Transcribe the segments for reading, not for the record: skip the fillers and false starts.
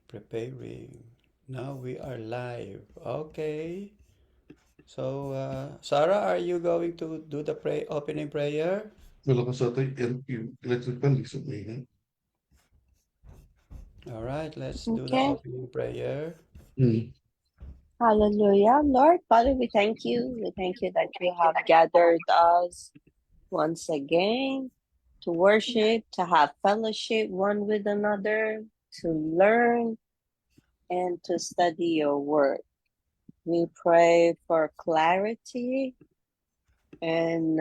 Preparing. Now we are live. Okay. So, Sarah, are you going to do the opening prayer? Wala ka sa atin, electric pan, lisod na yun. All right, let's do the Okay. opening prayer. Hmm. Hallelujah. Lord, Father, we thank you. We thank you that you have gathered us once again to worship, to have fellowship one with another, to learn and to study your word. We pray for clarity and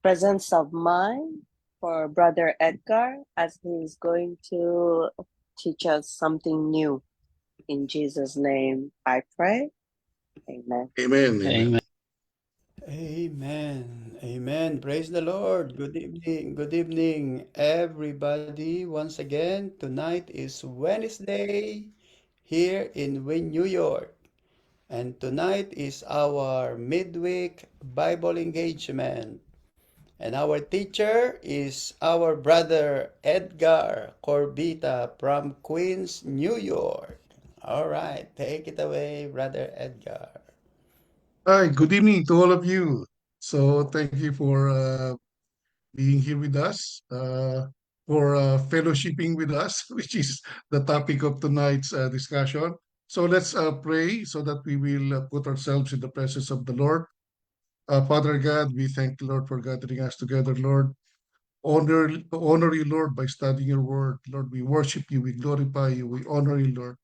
presence of mind for Brother Edgar as he is going to teach us something new. In Jesus' name, I pray. Amen. Amen, amen. Amen. Amen. Amen. Praise the Lord. Good evening. Good evening, everybody. Once again, tonight is Wednesday here in Wynn, New York. And tonight is our midweek Bible engagement. And our teacher is our brother Edgar Corbita from Queens, New York. All right, take it away, brother Edgar. Hi, good evening to all of you. So thank you for being here with us, for fellowshipping with us, which is the topic of tonight's discussion. So let's pray so that we will put ourselves in the presence of the Lord. Father God, we thank the Lord for gathering us together, Lord. Honor you, Lord, by studying your word. Lord, we worship you, we glorify you, we honor you, Lord.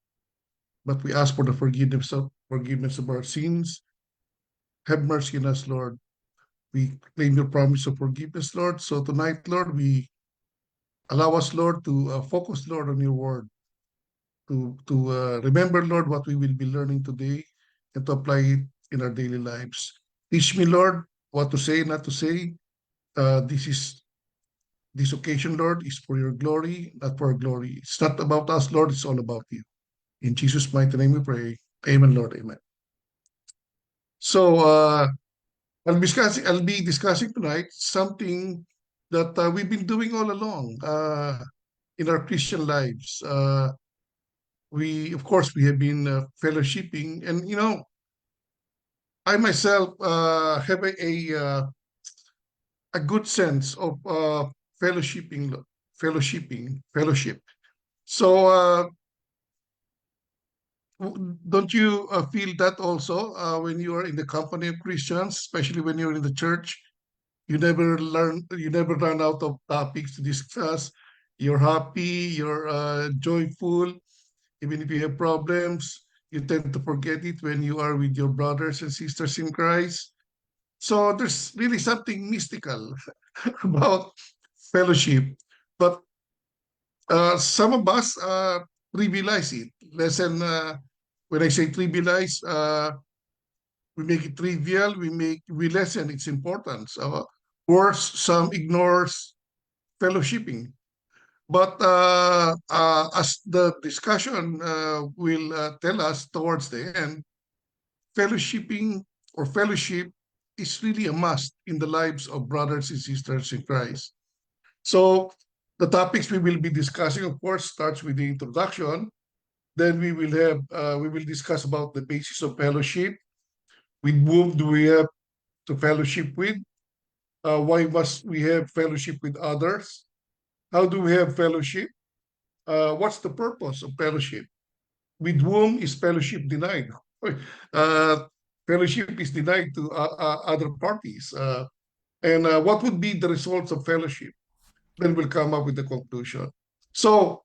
But we ask for the forgiveness of our sins. Have mercy on us, Lord. We claim your promise of forgiveness, Lord. So tonight, Lord, we allow us, Lord, to focus, Lord, on your word, to remember, Lord, what we will be learning today and to apply it in our daily lives. Teach me, Lord, what to say, not to say. This occasion, Lord, is for your glory, not for our glory. It's not about us, Lord. It's all about you. In Jesus' mighty name we pray. Amen, Lord. Amen. So I'll be discussing tonight something that we've been doing all along in our Christian lives. Of course, we have been fellowshipping, and I myself have a good sense of fellowship. So, don't you feel that also when you are in the company of Christians, especially when you're in the church? You never run out of topics to discuss. You're happy, you're joyful, even if you have problems. You tend to forget it when you are with your brothers and sisters in Christ. So there's really something mystical about fellowship. But some of us trivialize it. When I say trivialize, we make it trivial. We lessen its importance. Worse, some ignores fellowshipping. But as the discussion will tell us towards the end, fellowshipping or fellowship is really a must in the lives of brothers and sisters in Christ. So the topics we will be discussing, of course, starts with the introduction. Then we will discuss about the basis of fellowship. With whom do we have to fellowship with? Why must we have fellowship with others? How do we have fellowship? What's the purpose of fellowship? With whom is fellowship denied? Uh, Fellowship is denied to other parties. And what would be the results of fellowship? Then we'll come up with the conclusion. So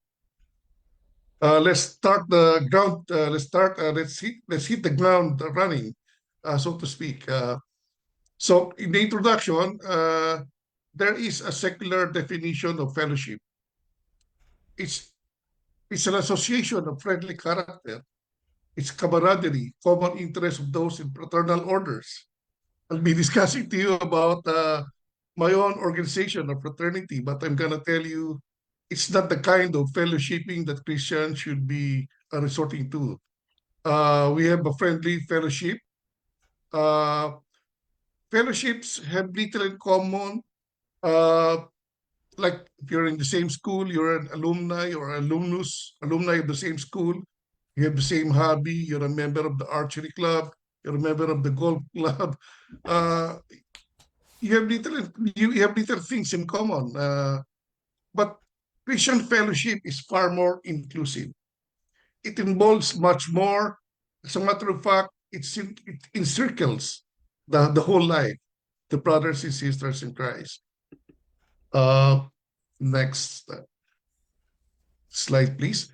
let's start the ground. Let's start. Let's hit the ground running, so to speak. So in the introduction, there is a secular definition of fellowship. It's it's an association of friendly character. It's camaraderie, common interest of those in fraternal orders. I'll be discussing to you about my own organization or fraternity, but I'm gonna tell you it's not the kind of fellowshipping that Christians should be resorting to. We have a friendly fellowship. Uh, Fellowships have little in common. Uh, like if you're in the same school, you're an alumni or alumni of the same school, you have the same hobby, you're a member of the archery club, you're a member of the golf club, uh, you have little things in common. But Christian fellowship is far more inclusive. It involves much more. As a matter of fact, it encircles the whole life, the brothers and sisters in Christ. Uh, Next slide, please.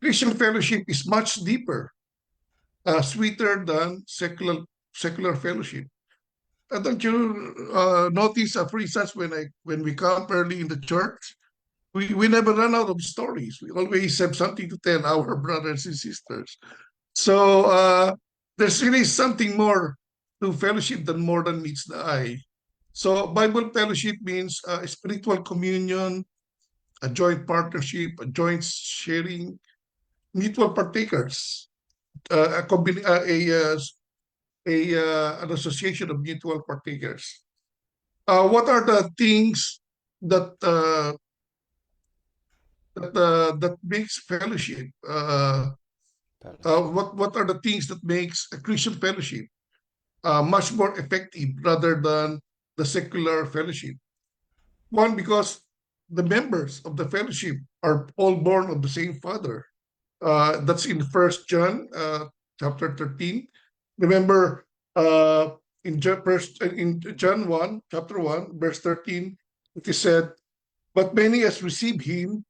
Christian fellowship is much deeper, sweeter than secular fellowship. Don't you notice, for instance, when we come early in the church, we never run out of stories. We always have something to tell our brothers and sisters. So there's really something more to fellowship than more than meets the eye. So Bible fellowship means spiritual communion, a joint partnership, a joint sharing, mutual partakers, a, combin- an association of mutual partakers. What are the things that that makes fellowship? Fellowship. What are the things that makes a Christian fellowship much more effective rather than the secular fellowship? One, because the members of the fellowship are all born of the same Father. That's in First John chapter 13. Remember, in John 1, chapter 1, verse 13, it is said, "But many as received him,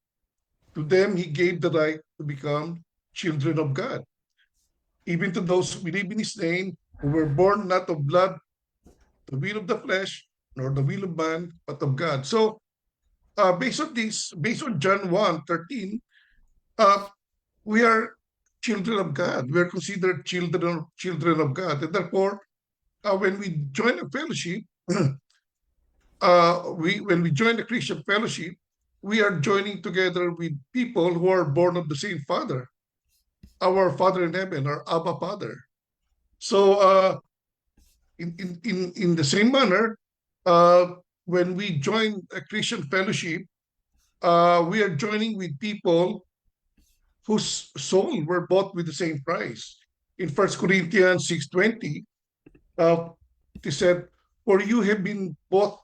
to them he gave the right to become children of God, even to those who believe in his name, who were born not of blood, the will of the flesh, nor the will of man, but of God." So, based on John 1:13, uh, we are children of God. We are considered children of God. And therefore, when we join a fellowship, when we join the Christian fellowship, we are joining together with people who are born of the same Father, our Father in heaven, our Abba Father. So, in the same manner, when we join a Christian fellowship, we are joining with people whose soul were bought with the same price. In 1 Corinthians 6:20, it said, "For you have been bought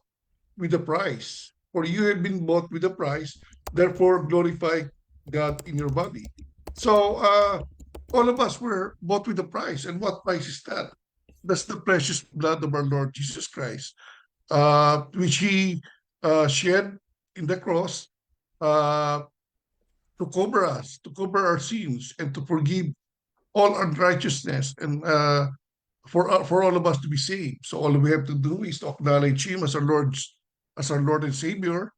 with a price. For you have been bought with a price. Therefore, glorify God in your body." So, all of us were bought with a price. And what price is that? That's the precious blood of our Lord Jesus Christ, which He shed in the cross uh, to cover us, to cover our sins, and to forgive all unrighteousness, and for all of us to be saved. So all we have to do is to acknowledge Him as our Lord and Savior,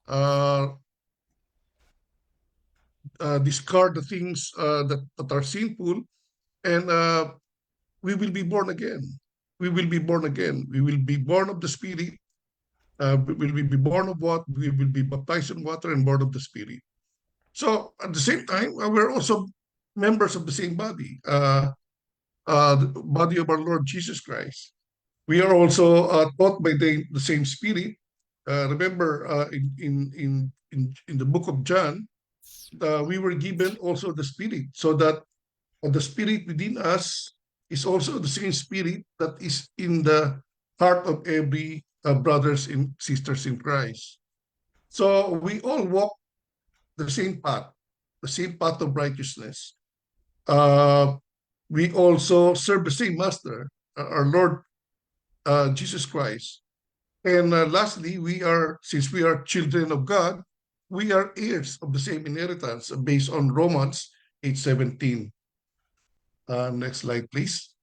uh, discard the things that are sinful, and we will be born again. We will be born again. We will be born of the Spirit. We will be born of what? We will be baptized in water and born of the Spirit. So at the same time, we're also members of the same body, the body of our Lord Jesus Christ. We are also taught by the same Spirit. Remember, in the book of John, we were given also the Spirit, so that the Spirit within us is also the same Spirit that is in the heart of every brothers and sisters in Christ. So we all walk the same path of righteousness. Uh, we also serve the same Master, our Lord Jesus Christ. And lastly, since we are children of God, we are heirs of the same inheritance based on Romans 8:17. Next slide, please.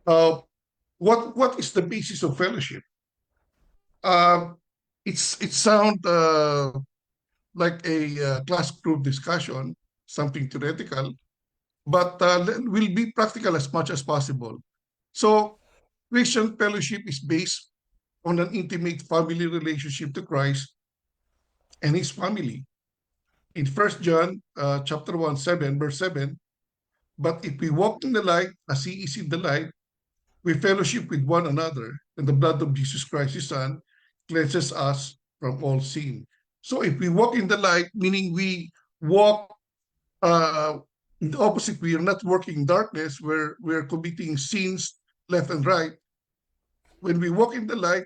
Uh, what is the basis of fellowship? Uh, it sound like a class group discussion, something theoretical, but will be practical as much as possible. So, Christian fellowship is based on an intimate family relationship to Christ and His family. In 1 John chapter 1, 7, verse 7, "But if we walk in the light as He is in the light, we fellowship with one another, and the blood of Jesus Christ, His Son, cleanses us from all sin. So if we walk in the light, meaning we walk in the opposite, we are not working in darkness where we are committing sins left and right. When we walk in the light,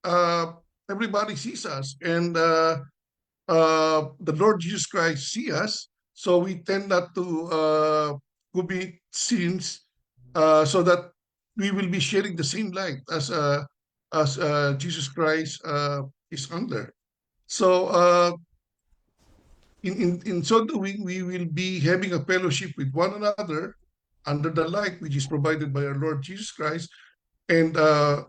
uh, everybody sees us, and the Lord Jesus Christ see us. So we tend not to commit sins, so that we will be sharing the same light as Jesus Christ is under. So in so doing, we will be having a fellowship with one another under the light which is provided by our Lord Jesus Christ, and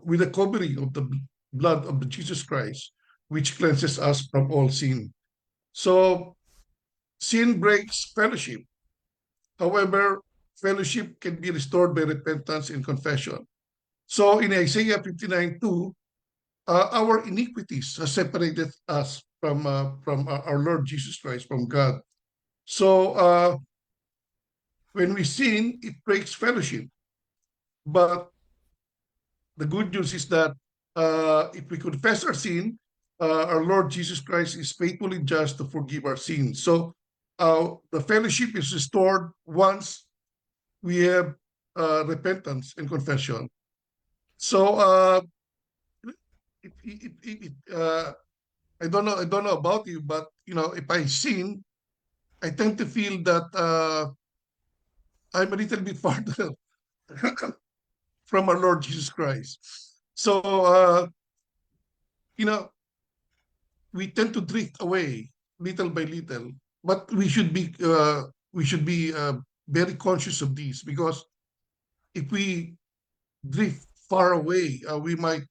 with the covering of the blood of the Jesus Christ, which cleanses us from all sin. So sin breaks fellowship. However, fellowship can be restored by repentance and confession. So in Isaiah 59:2, our iniquities have separated us from our Lord Jesus Christ, from God. So when we sin, it breaks fellowship. But the good news is that if we confess our sin, our Lord Jesus Christ is faithfully just to forgive our sins. So the fellowship is restored once we have repentance and confession. So I don't know about you, but if I sin, I tend to feel that I'm a little bit farther from our Lord Jesus Christ. So you know, we tend to drift away little by little, but we should be very conscious of this, because if we drift far away, we might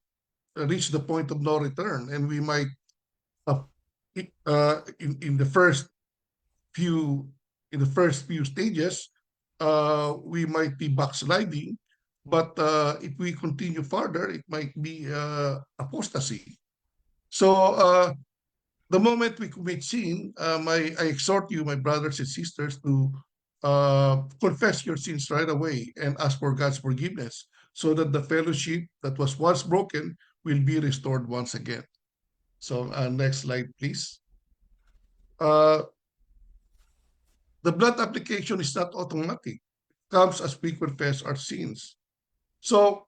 reach the point of no return, and we might uh, in the first few stages, we might be backsliding, but if we continue further, it might be apostasy. So the moment we commit sin, I exhort you, my brothers and sisters, to confess your sins right away and ask for God's forgiveness, so that the fellowship that was once broken will be restored once again. So next slide, please. The blood application is not automatic. It comes as we confess our sins. So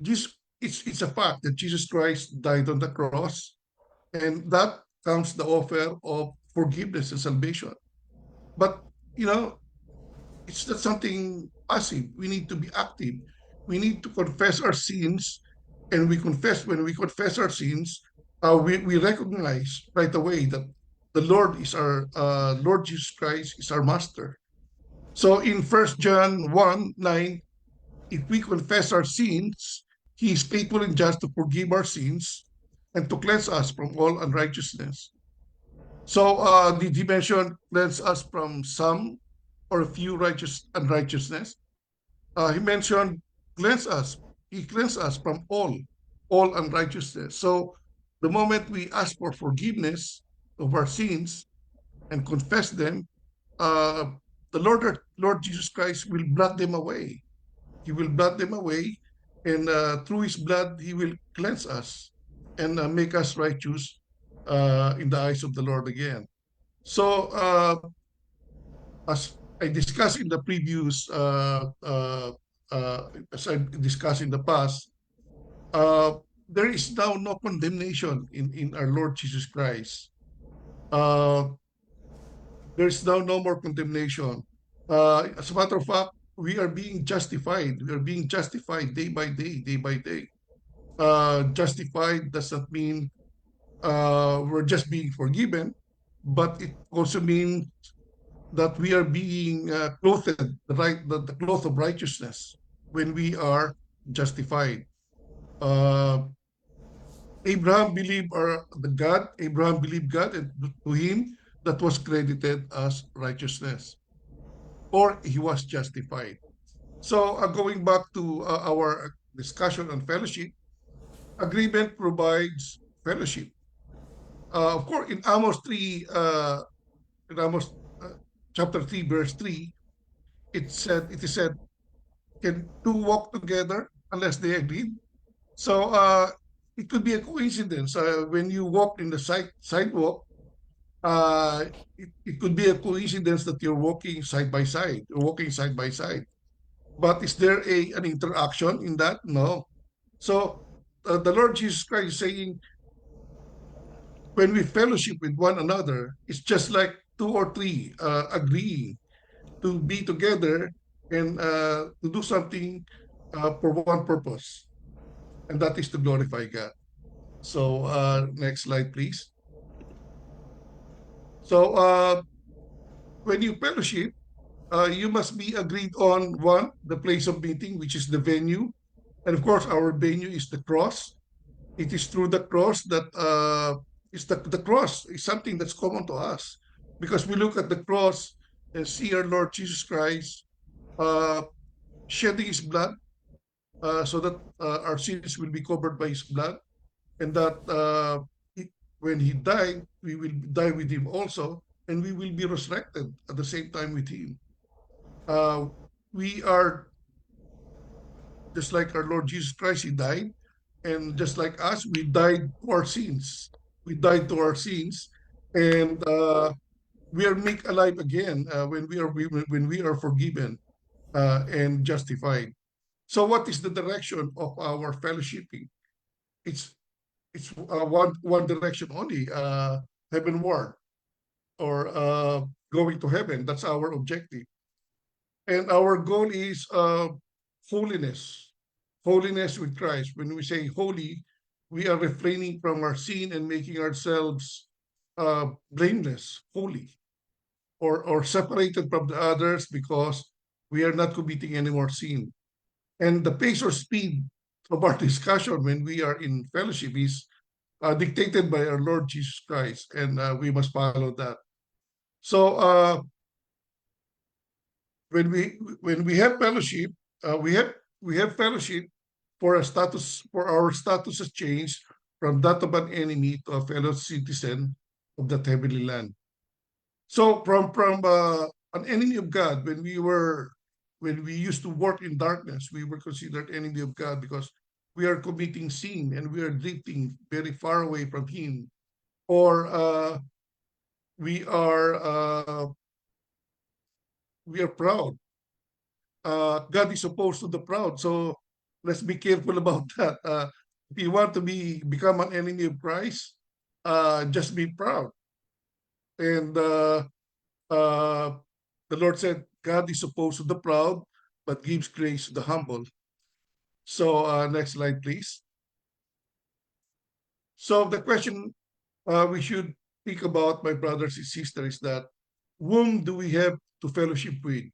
this it's a fact that Jesus Christ died on the cross, and that comes the offer of forgiveness and salvation. But you know, it's not something passive. We need to be active. We need to confess our sins, and when we confess our sins, we recognize right away that the Lord is our Lord Jesus Christ is our master. So in 1 John 1:9, if we confess our sins, He is faithful and just to forgive our sins and to cleanse us from all unrighteousness. So did He mention cleanse us from some or a few unrighteousness? He mentioned cleanse us. He cleansed us from all unrighteousness. So the moment we ask for forgiveness of our sins and confess them, uh, the Lord Jesus Christ will blot them away. He will blot them away, and through His blood, He will cleanse us and make us righteous in the eyes of the Lord again. So, as I discussed in the previous, as I discussed in the past, uh, there is now no condemnation in our Lord Jesus Christ. Uh, there is now no more condemnation. As a matter of fact, we are being justified. We are being justified day by day, day by day. Justified does not mean we're just being forgiven, but it also means that we are being clothed the cloth of righteousness when we are justified. Uh, Abraham believed the God. Abraham believed God, and to him that was credited as righteousness, or he was justified. So going back to our discussion on fellowship, agreement provides fellowship. Of course, in Amos 3, in Amos chapter 3, verse 3, it is said, Can two walk together unless they agreed? So it could be a coincidence. When you walk in the sidewalk, uh, it could be a coincidence that you're walking side by side. You're walking side by side. But is there an interaction in that? No. So the Lord Jesus Christ is saying, when we fellowship with one another, it's just like two or three agreeing to be together and to do something for one purpose, and that is to glorify God. So next slide, please. So when you fellowship, you must be agreed on one, the place of meeting, which is the venue. And of course, our venue is the cross. It is through the cross that the cross is something that's common to us, because we look at the cross and see our Lord Jesus Christ uh, shedding his blood so that our sins will be covered by his blood, and that when he died, we will die with him also, and we will be resurrected at the same time with him. Uh, we are just like our Lord Jesus Christ, he died, and just like us, we died to our sins. We died to our sins, and we are made alive again when we are forgiven and justified. So, what is the direction of our fellowshipping? It's one direction only, heavenward, or going to heaven. That's our objective, and our goal is holiness, holiness with Christ. When we say holy, we are refraining from our sin and making ourselves blameless, holy, or separated from the others, because we are not committing any more sin. And the pace or speed of our discussion when we are in fellowship is dictated by our Lord Jesus Christ, and we must follow that. So when we have fellowship, we have fellowship for a status for our status has changed from that of an enemy to a fellow citizen of that heavenly land. So from an enemy of God, when we used to work in darkness, we were considered enemy of God because we are committing sin and we are drifting very far away from Him, or we are uh, we are proud. God is opposed to the proud, so let's be careful about that. If you want to become an enemy of Christ, just be proud. And uh, the Lord said, God is opposed to the proud, but gives grace to the humble. So next slide, please. So the question we should think about, my brothers and sisters, is that whom do we have to fellowship with?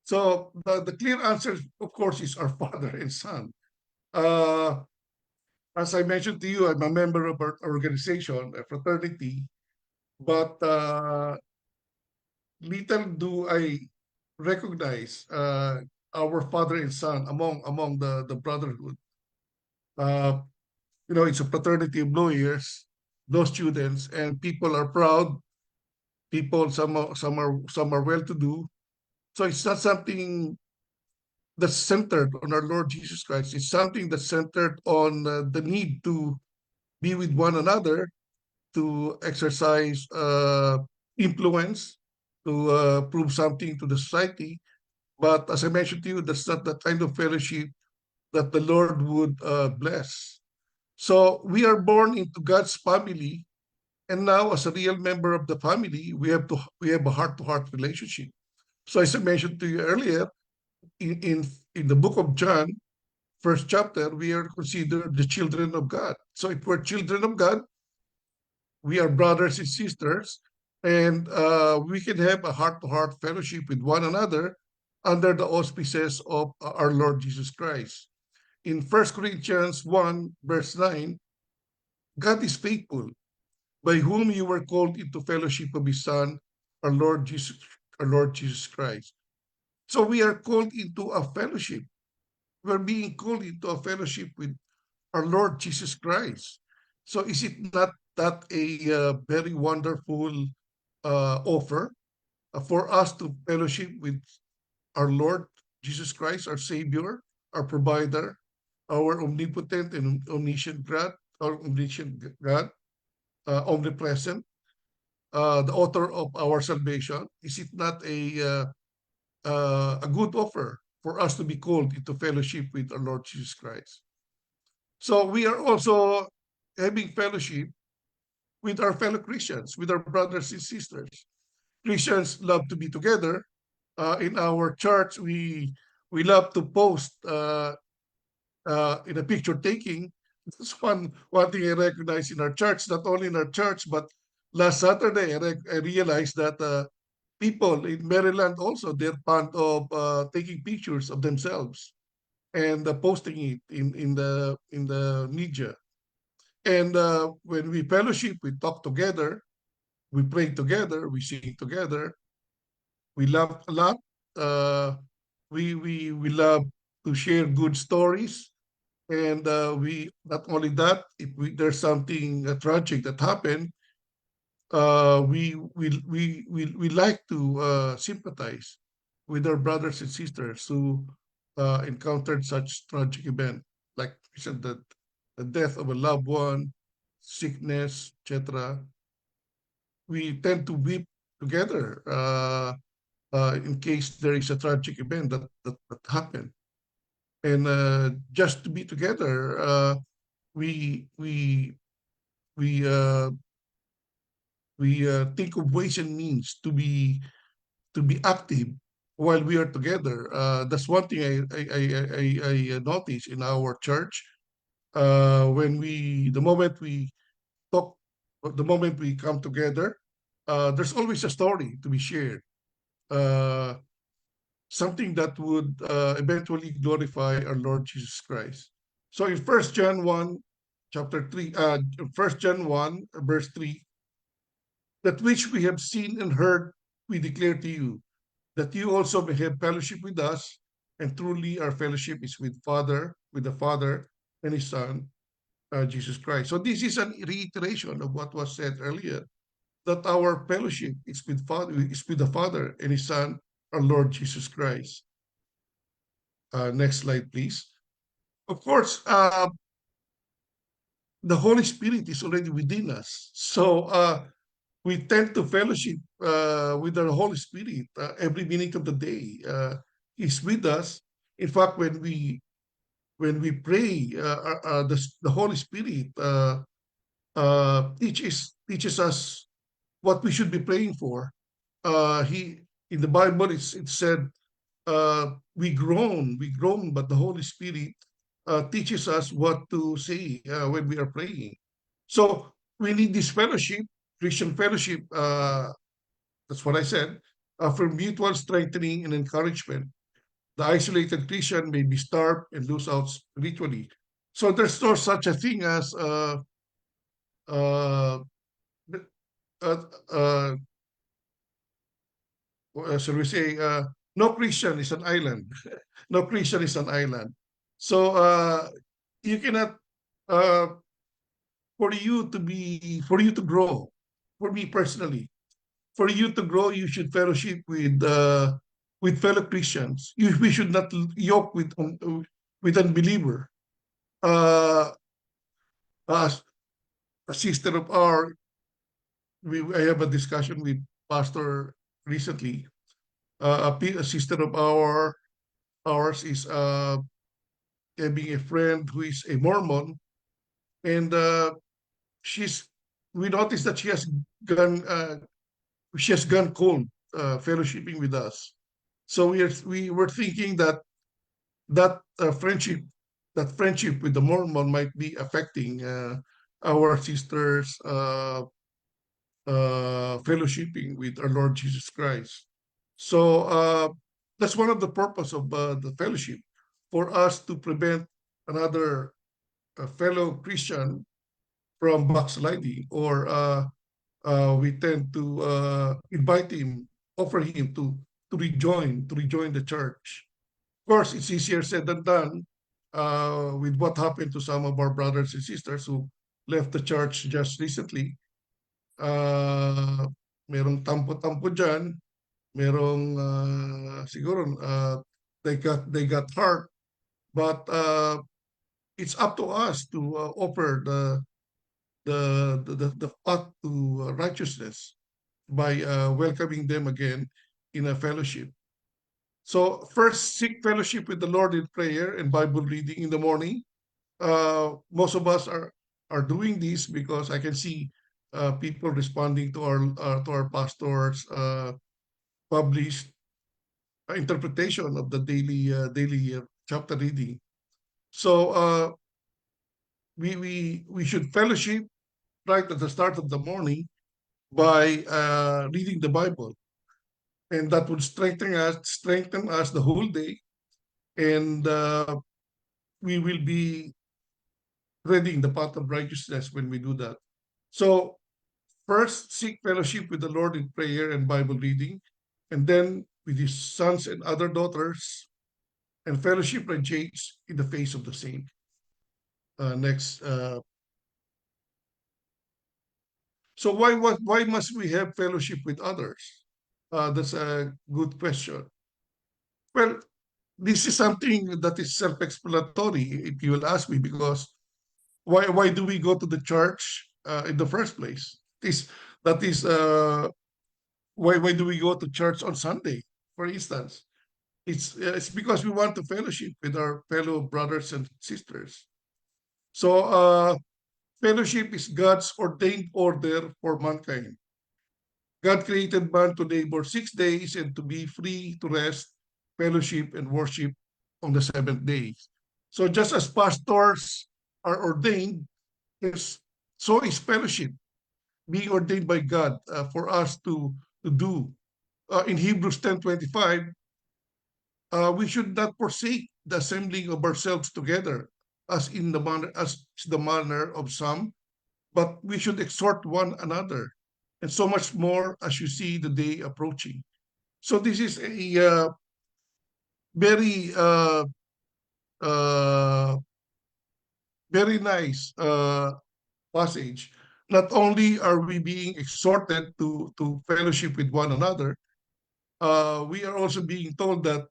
So the clear answer, of course, is our Father and Son. Uh, as I mentioned to you, I'm a member of our organization, a fraternity, but little do I recognize our Father and Son among the brotherhood. Uh, it's a fraternity of lawyers, those students, and people are proud. People, some are well-to-do. So it's not something that's centered on our Lord Jesus Christ. It's something that's centered on the need to be with one another, to exercise influence, to prove something to the society. But as I mentioned to you, that's not the kind of fellowship that the Lord would bless. So we are born into God's family, and now as a real member of the family, we have a heart-to-heart relationship. So as I mentioned to you earlier, in the book of John, first chapter, we are considered the children of God. So if we're children of God, we are brothers and sisters, and we can have a heart-to-heart fellowship with one another under the auspices of our Lord Jesus Christ. In 1 Corinthians 1, verse 9, God is faithful, by whom you were called into fellowship of His Son, our Lord Jesus, our Lord Jesus Christ. So we are called into a fellowship. We're being called into a fellowship with our Lord Jesus Christ. So is it not that a very wonderful offer for us to fellowship with our Lord Jesus Christ, our Savior, our provider, our omnipotent and omniscient God, omnipresent, the author of our salvation? Is it not a good offer for us to be called into fellowship with our Lord Jesus Christ? So we are also having fellowship with our fellow Christians, with our brothers and sisters. Christians love to be together. In our church, we love to post in a picture taking. That's one thing I recognize in our church. Not only in our church, but last Saturday I realized that people in Maryland also, they're fond of taking pictures of themselves and posting it in the media. And when we fellowship, we talk together, we pray together, we sing together, we laugh a lot. Uh, we love to share good stories, and we not only that, if there's something tragic that happened, we like to sympathize with our brothers and sisters who encountered such tragic event, like we said, the death of a loved one, sickness, etc. We tend to weep together in case there is a tragic event that happened, and just to be together, we we we uh, we think of ways and means to be active while we are together. That's one thing I notice in our church. When the moment we talk, the moment we come together, there's always a story to be shared. Uh, Something that would eventually glorify our Lord Jesus Christ. So in First John 1, chapter 3, 1 John 1, verse 3, that which we have seen and heard, we declare to you, that you also may have fellowship with us, and truly our fellowship is with the Father and His Son, Jesus Christ. So this is a reiteration of what was said earlier, that our fellowship is with the Father and His Son, our Lord Jesus Christ. Next slide, please. Of course, the Holy Spirit is already within us. So we tend to fellowship with the Holy Spirit every minute of the day. He's with us. In fact, when we pray, the Holy Spirit teaches us what we should be praying for. He in the Bible it said we groan, but the Holy Spirit teaches us what to say when we are praying. So we need this fellowship, Christian fellowship. That's what I said, for mutual strengthening and encouragement. The isolated Christian may be starved and lose out spiritually. So there's no such a thing as uh, uh, uh, shall we say, no Christian is an island. No Christian is an island. So you cannot, uh, for you to grow, for me personally, for you to grow, you should fellowship with fellow Christians. We should not yoke with unbeliever. Uh, as a sister of our, I have a discussion with pastor recently. A sister of ours is having a friend who is a Mormon, and she's we noticed that she has gone cold fellowshipping with us. So we were thinking that that friendship with the Mormon might be affecting our sisters fellowshipping with our Lord Jesus Christ. So that's one of the purpose of the fellowship, for us to prevent another fellow Christian from backsliding, or we tend to invite him, offer him to rejoin the church. Of course, it's easier said than done with what happened to some of our brothers and sisters who left the church just recently. Merong tampo-tampo dyan, merong siguro they got hurt, but it's up to us to offer the path to righteousness by welcoming them again in a fellowship. So first, seek fellowship with the Lord in prayer and Bible reading in the morning. Most of us are doing this because I can see people responding to our pastors' published interpretation of the daily chapter reading. So we should fellowship right at the start of the morning by reading the Bible, and that would strengthen us the whole day, and we will be reading the path of righteousness when we do that. So first, seek fellowship with the Lord in prayer and Bible reading, and then with his sons and other daughters, and fellowship radiates in the face of the saint. Next. So why must we have fellowship with others? That's a good question. Well, this is something that is self-explanatory, if you will ask me, because why do we go to the church in the first place? That is why do we go to church on Sunday, for instance? It's because we want to fellowship with our fellow brothers and sisters. So fellowship is God's ordained order for mankind. God created man to labor 6 days and to be free to rest, fellowship, and worship on the seventh day. So just as pastors are ordained, is so is fellowship being ordained by God for us to do. In Hebrews 10:25, we should not forsake the assembling of ourselves together, as the manner of some, but we should exhort one another, and so much more as you see the day approaching. So this is a very uh, very nice passage. Not only are we being exhorted to fellowship with one another, we are also being told that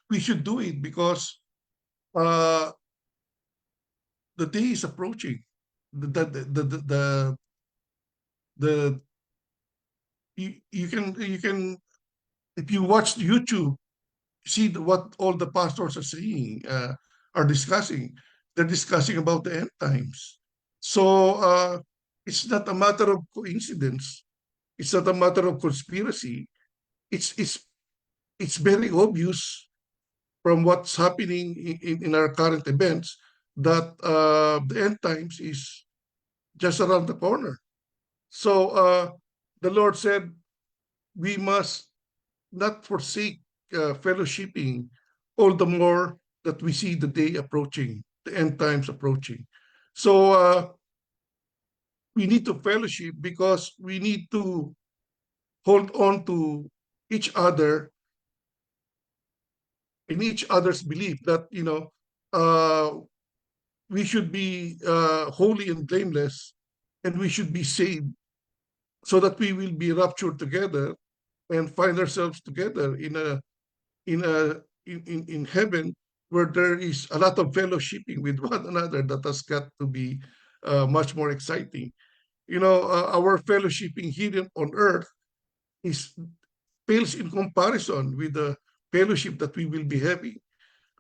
we should do it because uh, the day is approaching. The you can if you watch YouTube, see what all the pastors are saying, are discussing. They're discussing about the end times. So it's not a matter of coincidence. It's not a matter of conspiracy. It's it's it's very obvious from what's happening in our current events that the end times is just around the corner. So the Lord said we must not forsake fellowshipping, all the more that we see the day approaching, the end times approaching. So we need to fellowship because we need to hold on to each other in each other's belief that uh, we should be holy and blameless, and we should be saved so that we will be raptured together and find ourselves together in a in heaven, where there is a lot of fellowshipping with one another that has got to be much more exciting. Our fellowshipping here on earth is pales in comparison with the fellowship that we will be having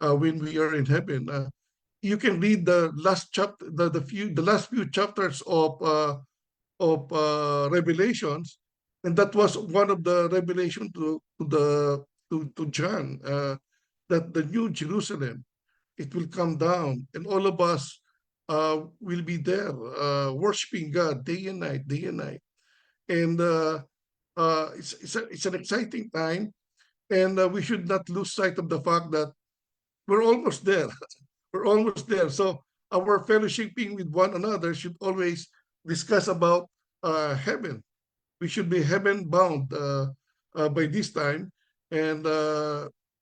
when we are in heaven. You can read the last chapter, the last few chapters of Revelations, and that was one of the revelation to John, that the new Jerusalem, it will come down, and all of us will be there worshiping God day and night, day and night, and it's an exciting time, and we should not lose sight of the fact that we're almost there. We're almost there. So our fellowshipping with one another should always discuss about heaven. We should be heaven bound by this time, and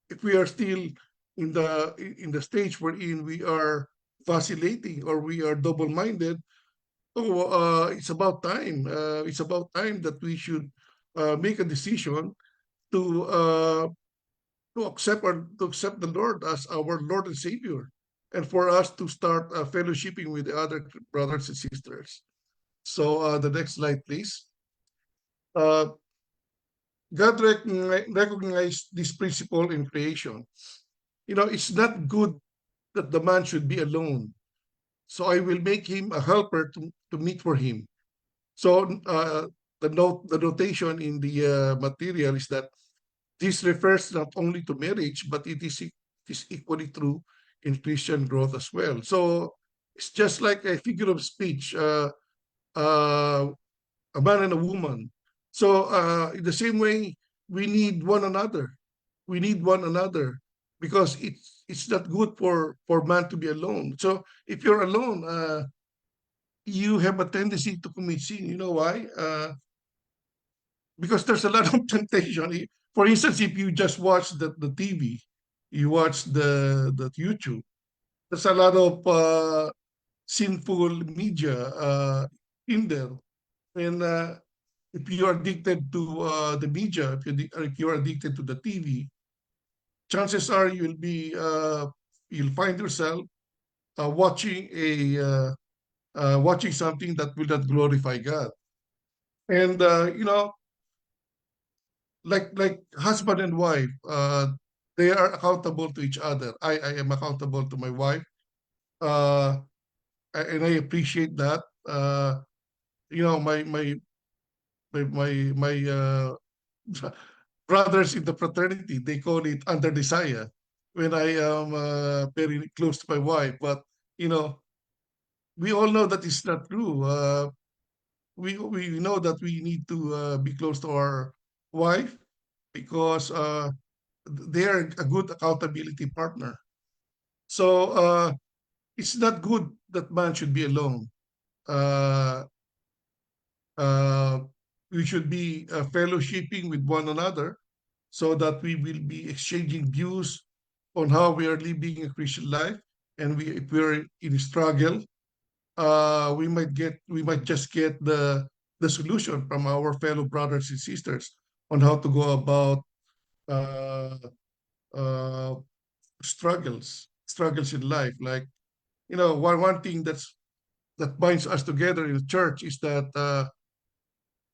if we are still in the stage wherein we are vacillating or we are double minded, it's about time. It's about time that we should make a decision to to accept the Lord as our Lord and Savior, and for us to start fellowshipping with the other brothers and sisters. So the next slide, please. Uh, God recognized this principle in creation. It's not good that the man should be alone. So I will make him a helper to meet for him. So the notation in the material is that this refers not only to marriage, but it is equally true in Christian growth as well. So it's just like a figure of speech, uh, a man and a woman. So in the same way, we need one another. We need one another because it's not good for man to be alone. So if you're alone, you have a tendency to commit sin. You know why? Because there's a lot of temptation. For instance, if you just watch the TV, you watch the YouTube, there's a lot of sinful media in there. And if you are addicted to the media, if you're addicted to the TV, chances are you'll find yourself watching something that will not glorify God. And like husband and wife, they are accountable to each other. I am accountable to my wife, uh, and I appreciate that. My brothers in the fraternity, they call it under desire when I am very close to my wife. But you know, we all know that it's not true. We know that we need to be close to our wife because they are a good accountability partner. So it's not good that man should be alone. Uh, uh, we should be fellowshipping with one another so that we will be exchanging views on how we are living a Christian life. And if we're in a struggle, we might just get the solution from our fellow brothers and sisters on how to go about uh, uh, struggles in life. Like one thing that binds us together in the church is that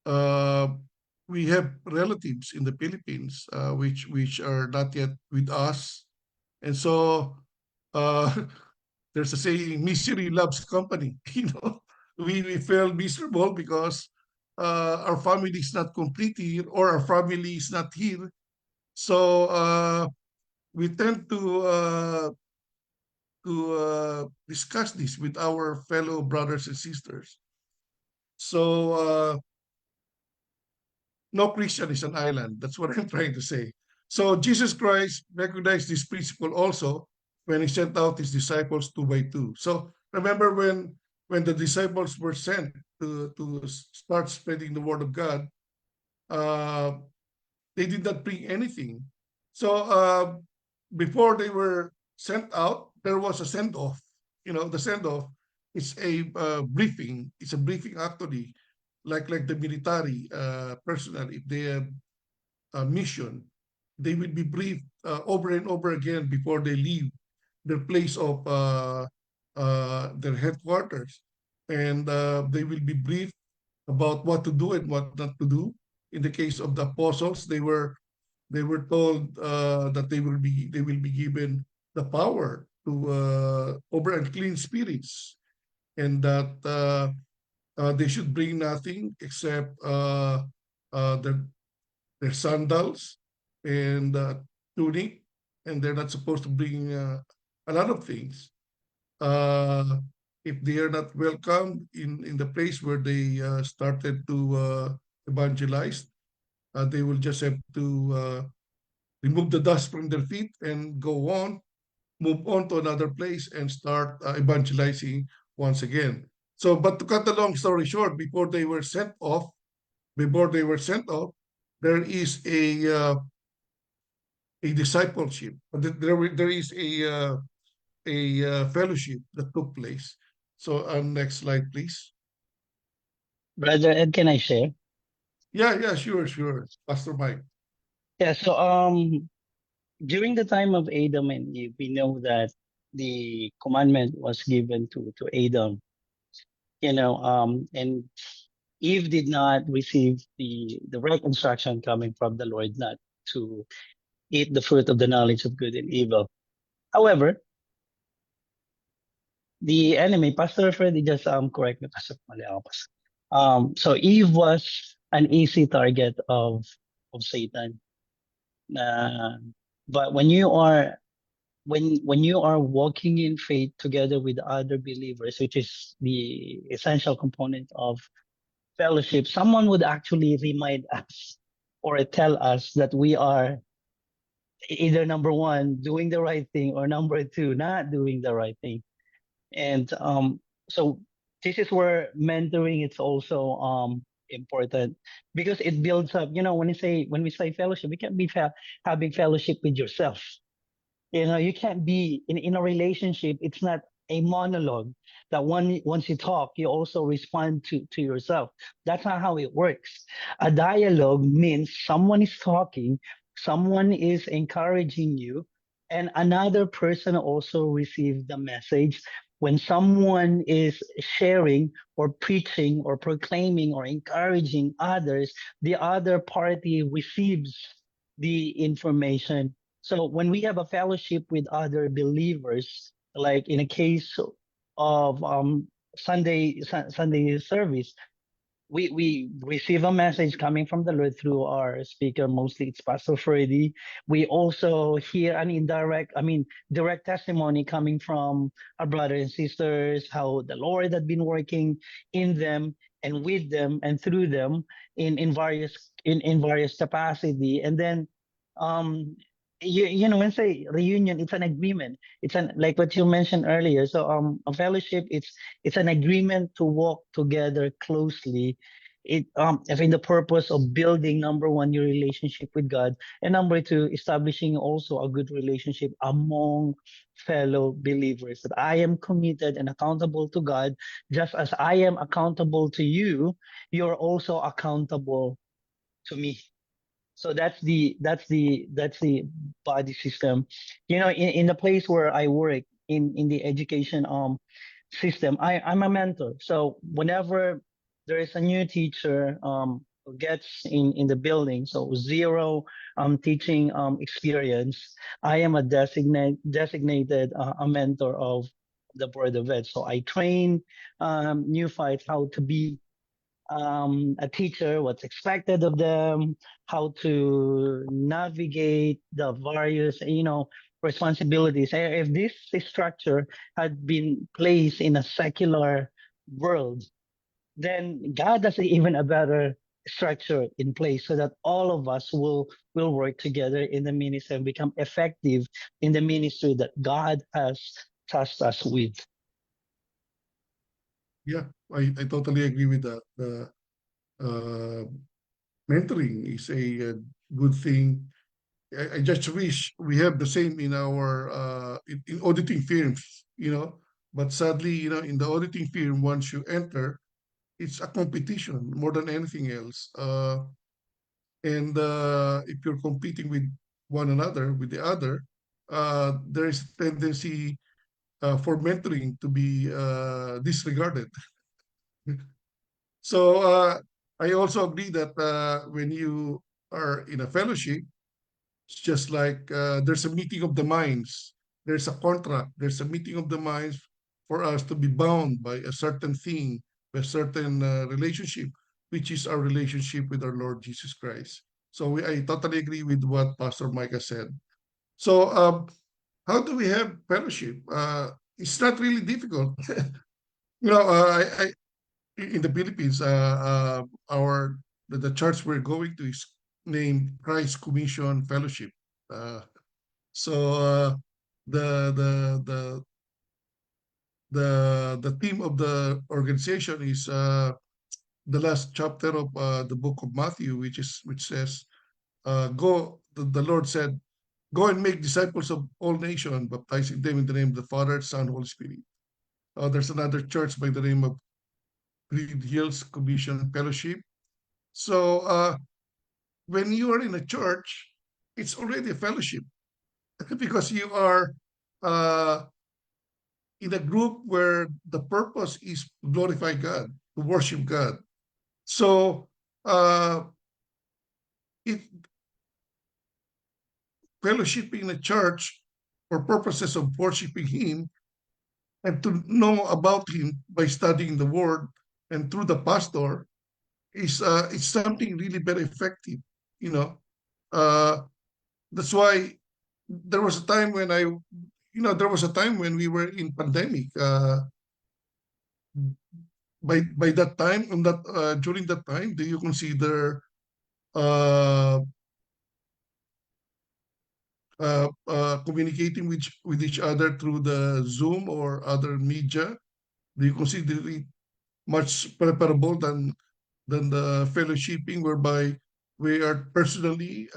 uh, we have relatives in the Philippines, which are not yet with us, and so uh, there's a saying, "Misery loves company." We feel miserable because our family is not complete here, or our family is not here. So we tend to discuss this with our fellow brothers and sisters. So no Christian is an island. That's what I'm trying to say. So Jesus Christ recognized this principle also when he sent out his disciples two by two. So remember when the disciples were sent to start spreading the word of God, uh, they did not bring anything. So before they were sent out, there was a send off. The send off is a briefing. It's a briefing actually, like the military personnel. If they have a mission, they will be briefed over and over again before they leave their place of their headquarters, and they will be briefed about what to do and what not to do. In the case of the apostles, they were told that they will be given the power to over unclean spirits, and that they should bring nothing except their sandals and tunic, and they're not supposed to bring a lot of things. Uh, if they are not welcome in the place where they started to evangelize, they will just have to remove the dust from their feet and go on, move on to another place and start evangelizing once again. So, but to cut the long story short, before they were sent off, there is a discipleship. There is a fellowship that took place. So, next slide, please. Brother Ed, can I share? Yeah, yeah, sure, Pastor Mike. Yeah, so during the time of Adam and Eve, we know that the commandment was given to Adam, and Eve did not receive the right instruction coming from the Lord not to eat the fruit of the knowledge of good and evil. However, the enemy, Pastor Freddy, just correct me, Pastor mali ako, Pastor. So Eve was an easy target of Satan. But when you are walking in faith together with other believers, which is the essential component of fellowship, someone would actually remind us or tell us that we are either number one, doing the right thing, or number two, not doing the right thing. And so this is where mentoring is also important, because it builds up. When we say fellowship, we can't be having fellowship with yourself. You can't be in a relationship. It's not a monologue that once you talk, you also respond to yourself. That's not how it works. A dialogue means someone is talking, someone is encouraging you, and another person also receives the message. When someone is sharing or preaching or proclaiming or encouraging others, the other party receives the information. So when we have a fellowship with other believers, like in a case of Sunday service, we receive a message coming from the Lord through our speaker. Mostly it's Pastor Freddy. We also hear an direct testimony coming from our brothers and sisters, how the Lord had been working in them and with them and through them in various capacity. And then um when say reunion, it's an agreement. It's an like what you mentioned earlier. So a fellowship, it's an agreement to walk together closely. In the purpose of building, number one, your relationship with God, and number two, establishing also a good relationship among fellow believers. That I am committed and accountable to God, just as I am accountable to you. You're also accountable to me. So that's the body system. In the place where I work in the education system, I'm a mentor. So whenever there is a new teacher who gets in the building, so zero teaching experience, I am a designated a mentor of the board of ed. So I train new fights how to be a teacher, what's expected of them, how to navigate the various, responsibilities. If this structure had been placed in a secular world, then God has even a better structure in place so that all of us will work together in the ministry and become effective in the ministry that God has tasked us with. Yeah, I totally agree with that. Uh, Mentoring is a good thing. I just wish we have the same in our in auditing firms. But sadly, in the auditing firm, once you enter, it's a competition more than anything else. And if you're competing with one another, with the other, there is tendency for mentoring to be disregarded. So I also agree that when you are in a fellowship, it's just like there's a meeting of the minds. There's a contract. There's a meeting of the minds for us to be bound by a certain thing, by a certain relationship, which is our relationship with our Lord Jesus Christ. So I totally agree with what Pastor Micah said. So how do we have fellowship? It's not really difficult. In the Philippines, the church we're going to is named Christ Commission Fellowship. Uh, so the the theme of the organization is the last chapter of the book of Matthew, which says, "Go." The Lord said, "Go and make disciples of all nations, baptizing them in the name of the Father, Son, Holy Spirit." There's another church by the name of Green Hills Commission Fellowship. So when you are in a church, it's already a fellowship. because you are uh, in a group where the purpose is to glorify God, to worship God. So uh, it fellowshipping in a church for purposes of worshiping Him and to know about Him by studying the Word and through the pastor is it's something really very effective. You know, uh, that's why there was a time when there was a time when we were in pandemic. By that time, on that during that time, do you consider uh, communicating with each other through the Zoom or other media? Do you consider it much preferable than the fellowshipping whereby we are personally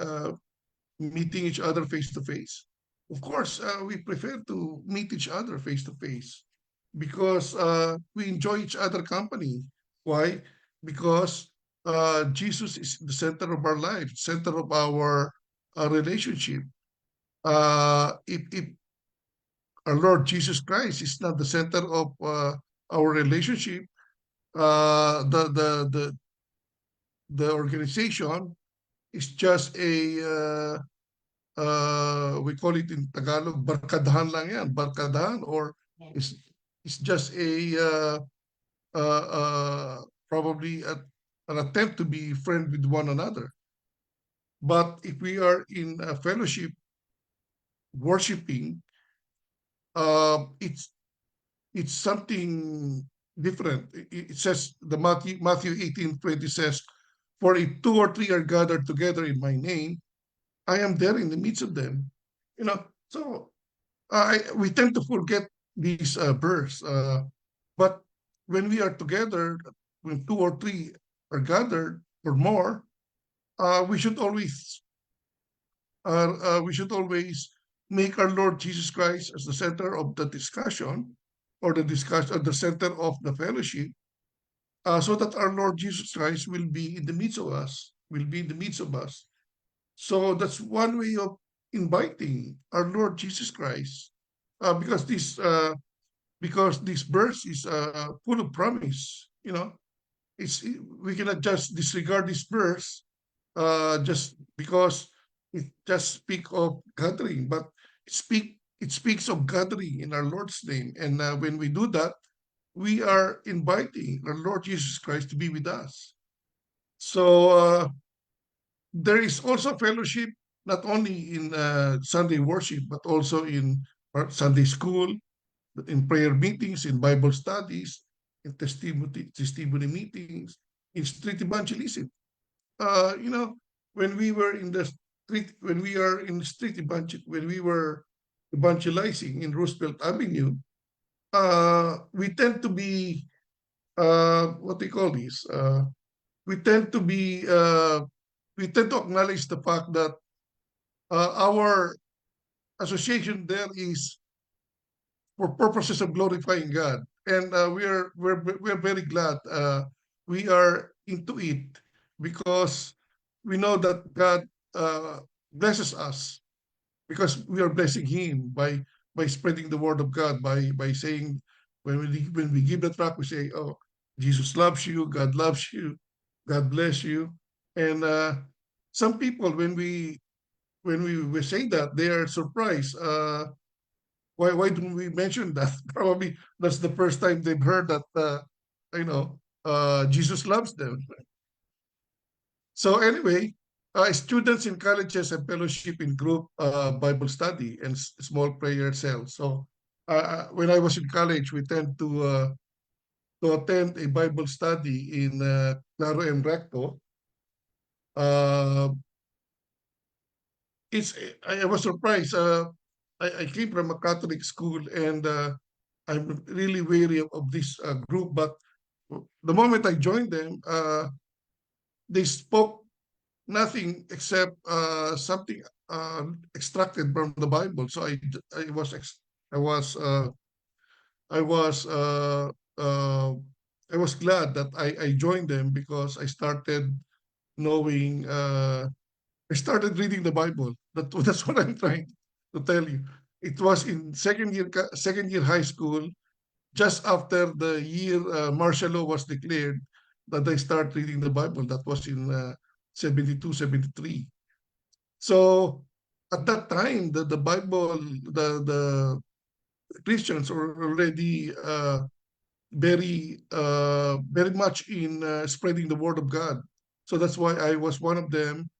meeting each other face to face? Of course, we prefer to meet each other face to face because we enjoy each other company. Why? Because Jesus is the center of our life, center of our relationship. If our Lord Jesus Christ is not the center of our relationship, the organization is just we call it in Tagalog, barkadahan lang yan, barkadahan, or it's, it's just uh, uh, probably an attempt to be friend with one another. But if we are in a fellowship worshiping, it's something different. It says the Matthew 18:20 says, "For if two or three are gathered together in my name, I am there in the midst of them." So we tend to forget these verse. But when we are together, when two or three are gathered or more, uh, we should always we should always make our Lord Jesus Christ as the center of the discussion, or the center of the fellowship, so that our Lord Jesus Christ will be in the midst of us, will be in the midst of us. So that's one way of inviting our Lord Jesus Christ, because this verse is full of promise. It's we cannot just disregard this verse just because it just speak of gathering, but it speaks of gathering in our Lord's name, and when we do that, we are inviting our Lord Jesus Christ to be with us. So there is also fellowship not only in Sunday worship, but also in Sunday school, in prayer meetings, in Bible studies, in testimony meetings, in street evangelism. Uh, you know, when we were in the when we are in street when we were evangelizing in Roosevelt Avenue, we tend to be what they call this. We tend to be we tend to acknowledge the fact that our association there is for purposes of glorifying God, and we're very glad we are into it because we know that God uh, blesses us because we are blessing Him by spreading the word of God, by saying when we give the track, we say, "Oh, Jesus loves you, God loves you, God bless you," and some people when we say that, they are surprised. Why don't we mention that? Probably that's the first time they've heard that Jesus loves them. So anyway, students in colleges and fellowship in group Bible study and small prayer cells. So when I was in college, we tend to attend a Bible study in Claro and Recto. Uh, it's I was surprised. I came from a Catholic school, and I'm really wary of this group. But the moment I joined them, they spoke nothing except something extracted from the Bible. So I was I was I was uh, I was glad that I joined them because I started knowing. I started reading the Bible. That's what I'm trying. to tell you. It was in second year high school, just after the year martial law was declared, that I start reading the Bible. That was in 72, 73. So at that time, the Bible, the Christians were already very much in spreading the word of God. So that's why I was one of them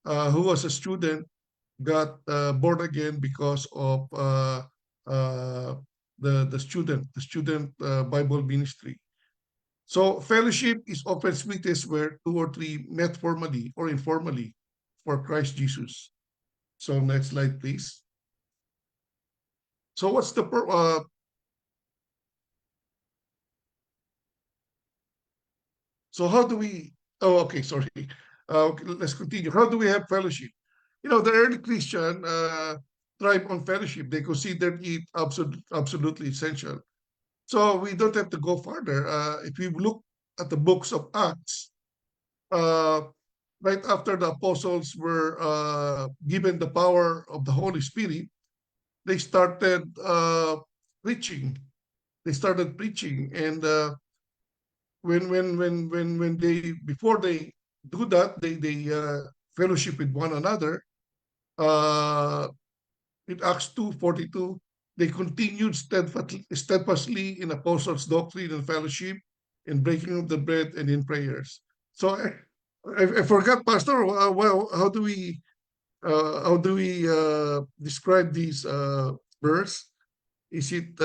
who was a student, got born again because of the student Bible ministry. So fellowship is often sweetest where two or three met formally or informally for Christ Jesus. So next slide, please. So what's the so how do we? Oh, okay, sorry. Okay, let's continue. How do we have fellowship? You know, the early Christian thrive on fellowship. They considered it absolutely essential. So we don't have to go further. If we look at the books of Acts, uh, right after the apostles were given the power of the Holy Spirit, they started preaching. They started preaching, and when they before they do that, they fellowship with one another. Uh, in Acts 2:42, they continued steadfastly in apostles' doctrine and fellowship, in breaking of the bread and in prayers. So I forgot, Pastor. Well, how do we describe these verse? Is it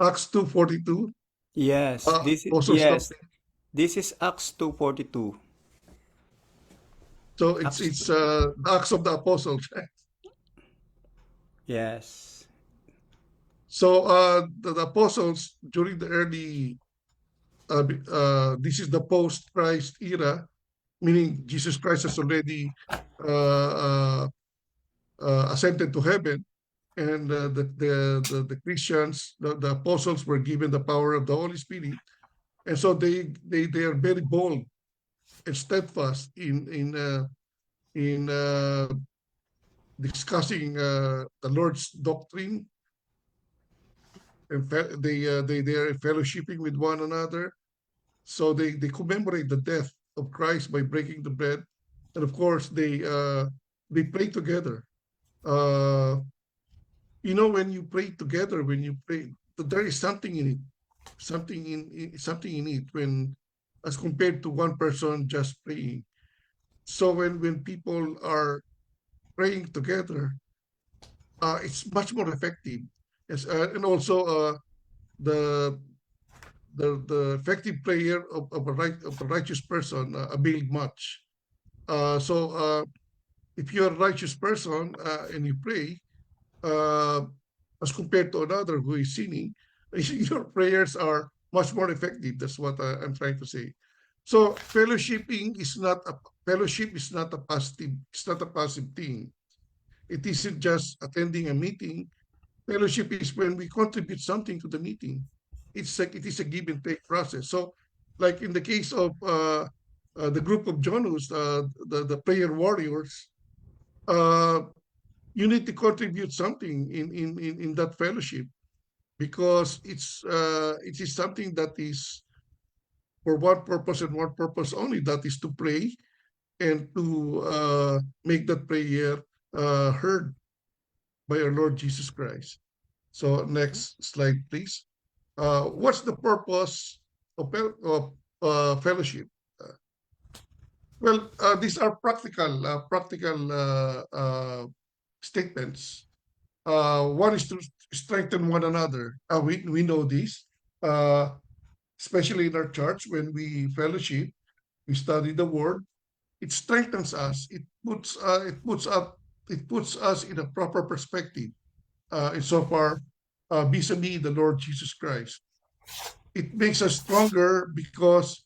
Acts 2:42? Yes, Apostles' doctrine. this is Acts 2:42. So Acts it's the Acts of the Apostles. yes. So the apostles during the early this is the post-Christ era, meaning Jesus Christ has already uh, uh, ascended to heaven, and the Christians, the apostles were given the power of the Holy Spirit, and so they are very bold and steadfast in discussing the Lord's doctrine, and they are fellowshipping with one another. So they commemorate the death of Christ by breaking the bread, and of course they pray together. Uh, when you pray together, when you pray, there is something in it, something in it when as compared to one person just praying. So when people are praying together, it's much more effective. Yes, and also the the effective prayer of a righteous person avail much. So if you're a righteous person and you pray, uh, as compared to another who is sinning, your prayers are much more effective. That's what I'm trying to say. So fellowship is not a positive. It's not a passive thing. It isn't just attending a meeting. Fellowship is when we contribute something to the meeting. It is a give and take process. So, like in the case of the group of Janus, the prayer warriors, uh, you need to contribute something in that fellowship, because it is something that is for one purpose and one purpose only, that is to pray and to make that prayer heard by our Lord Jesus Christ. So next slide, please. What's the purpose of fellowship? Uh, these are practical statements. One is to strengthen one another. We know this, uh, especially in our church when we fellowship, we study the Word. It strengthens us. It puts us in a proper perspective. Insofar vis-a-vis the Lord Jesus Christ. It makes us stronger because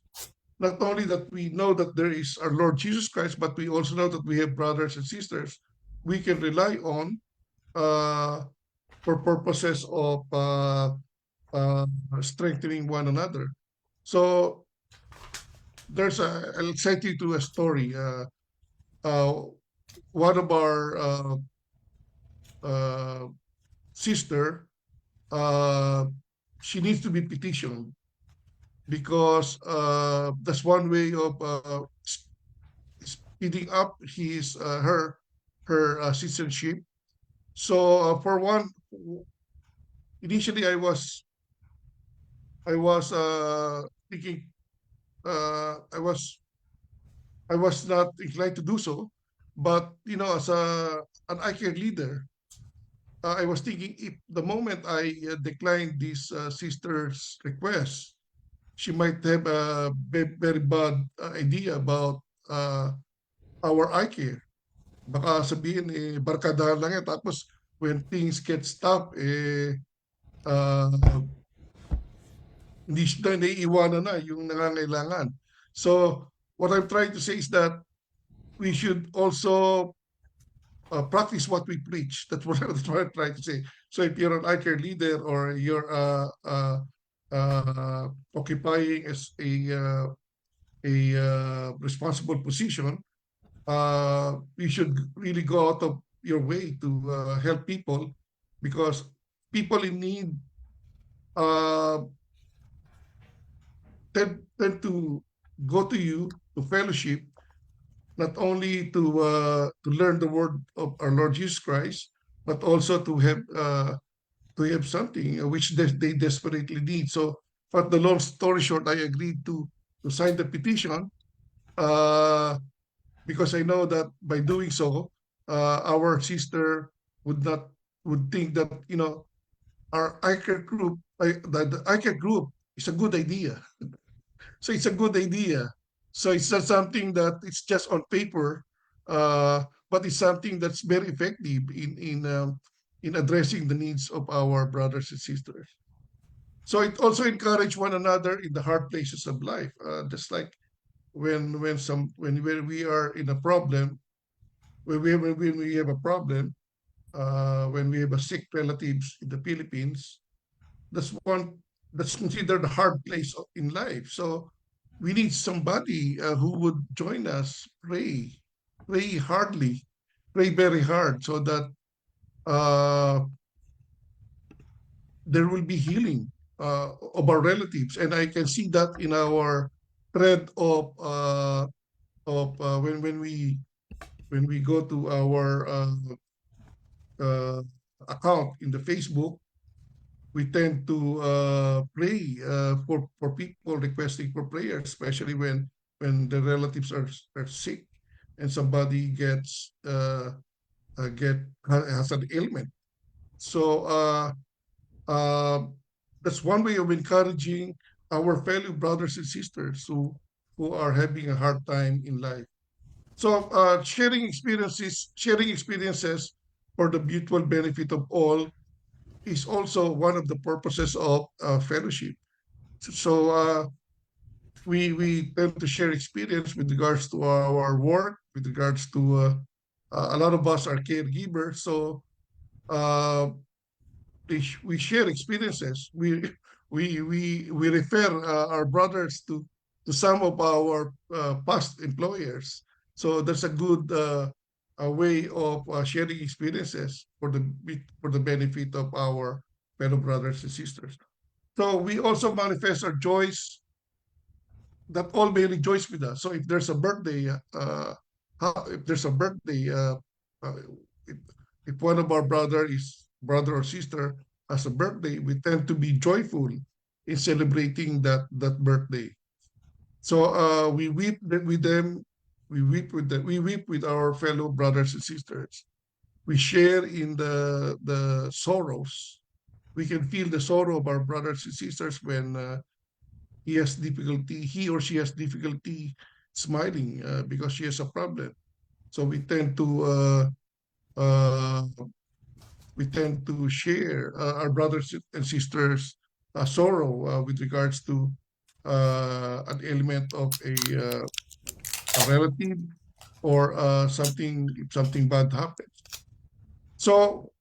not only that we know that there is our Lord Jesus Christ, but we also know that we have brothers and sisters we can rely on uh, for purposes of uh, strengthening one another. So I'll cite you to a story. Uh, one of our sister, uh, she needs to be petitioned because that's one way of speeding up her citizenship. So for one, initially I was thinking uh, I was I was not inclined to do so, but as an ICARE leader, I was thinking if the moment I declined this sister's request, she might have a very bad idea about uh, our ICARE. Baka sabihin, barkadahan lang yan. Tapos, when things get tough, uh, hindi siya naiiwanan na yung nangangailangan. So, what I'm trying to say is that we should also practice what we preach. That's what I'm trying to say. So, if you're an ICARE leader or you're occupying as a responsible position, you should really go out of your way to help people because people in need uh, tend to go to you to fellowship, not only to learn the word of our Lord Jesus Christ, but also to have something which they desperately need. So, but the long story short, I agreed to sign the petition uh, because I know that by doing so, our sister would not would think that our ICAR group, the ICAR group is a good idea. So it's a good idea. So it's not something that it's just on paper, but it's something that's very effective in addressing the needs of our brothers and sisters. So it also encourage one another in the hard places of life, just like when we are in a problem, when we have a problem, when we have a sick relatives in the Philippines, that's one that's considered a hard place in life. So we need somebody who would join us, pray hardly, pray very hard, so that uh, there will be healing of our relatives. And I can see that in our thread of when we go to our uh, account in the Facebook, we tend to pray for people requesting for prayer, especially when the relatives are sick and somebody has an ailment. So uh, that's one way of encouraging our fellow brothers and sisters who are having a hard time in life. So sharing experiences for the mutual benefit of all is also one of the purposes of fellowship. So we tend to share experience with regards to our work, with regards to a lot of us are caregivers. So uh, we share experiences. We refer our brothers to some of our past employers. So that's a good a way of sharing experiences for the benefit of our fellow brothers and sisters. So we also manifest our joys that all may rejoice with us. So if there's a birthday, if there's a birthday, uh, if, if one of our brother or sister has a birthday, we tend to be joyful in celebrating that birthday. So we weep with them, we weep with our fellow brothers and sisters. We share in the sorrows. We can feel the sorrow of our brothers and sisters when he or she has difficulty smiling because she has a problem. So uh, we tend to share our brothers and sisters' sorrow with regards to an element of a relative or something if something bad happens. So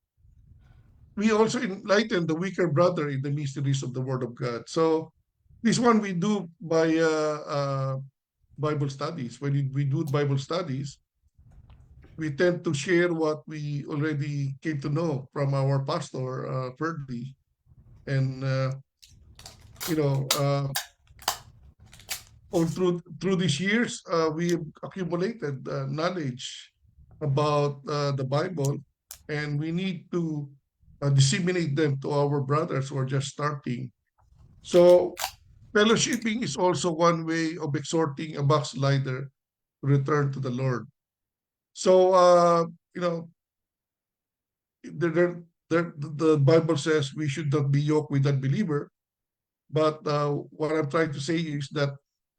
we also enlighten the weaker brother in the mysteries of the Word of God. So this one we do by Bible studies. When we do Bible studies, we tend to share what we already came to know from our pastor, Ferdy. And, you know, all through these years, we have accumulated knowledge about the Bible, and we need to disseminate them to our brothers who are just starting. So, fellowshipping is also one way of exhorting a backslider to return to the Lord. So, you know, the Bible says we should not be yoked with unbeliever. But what I'm trying to say is that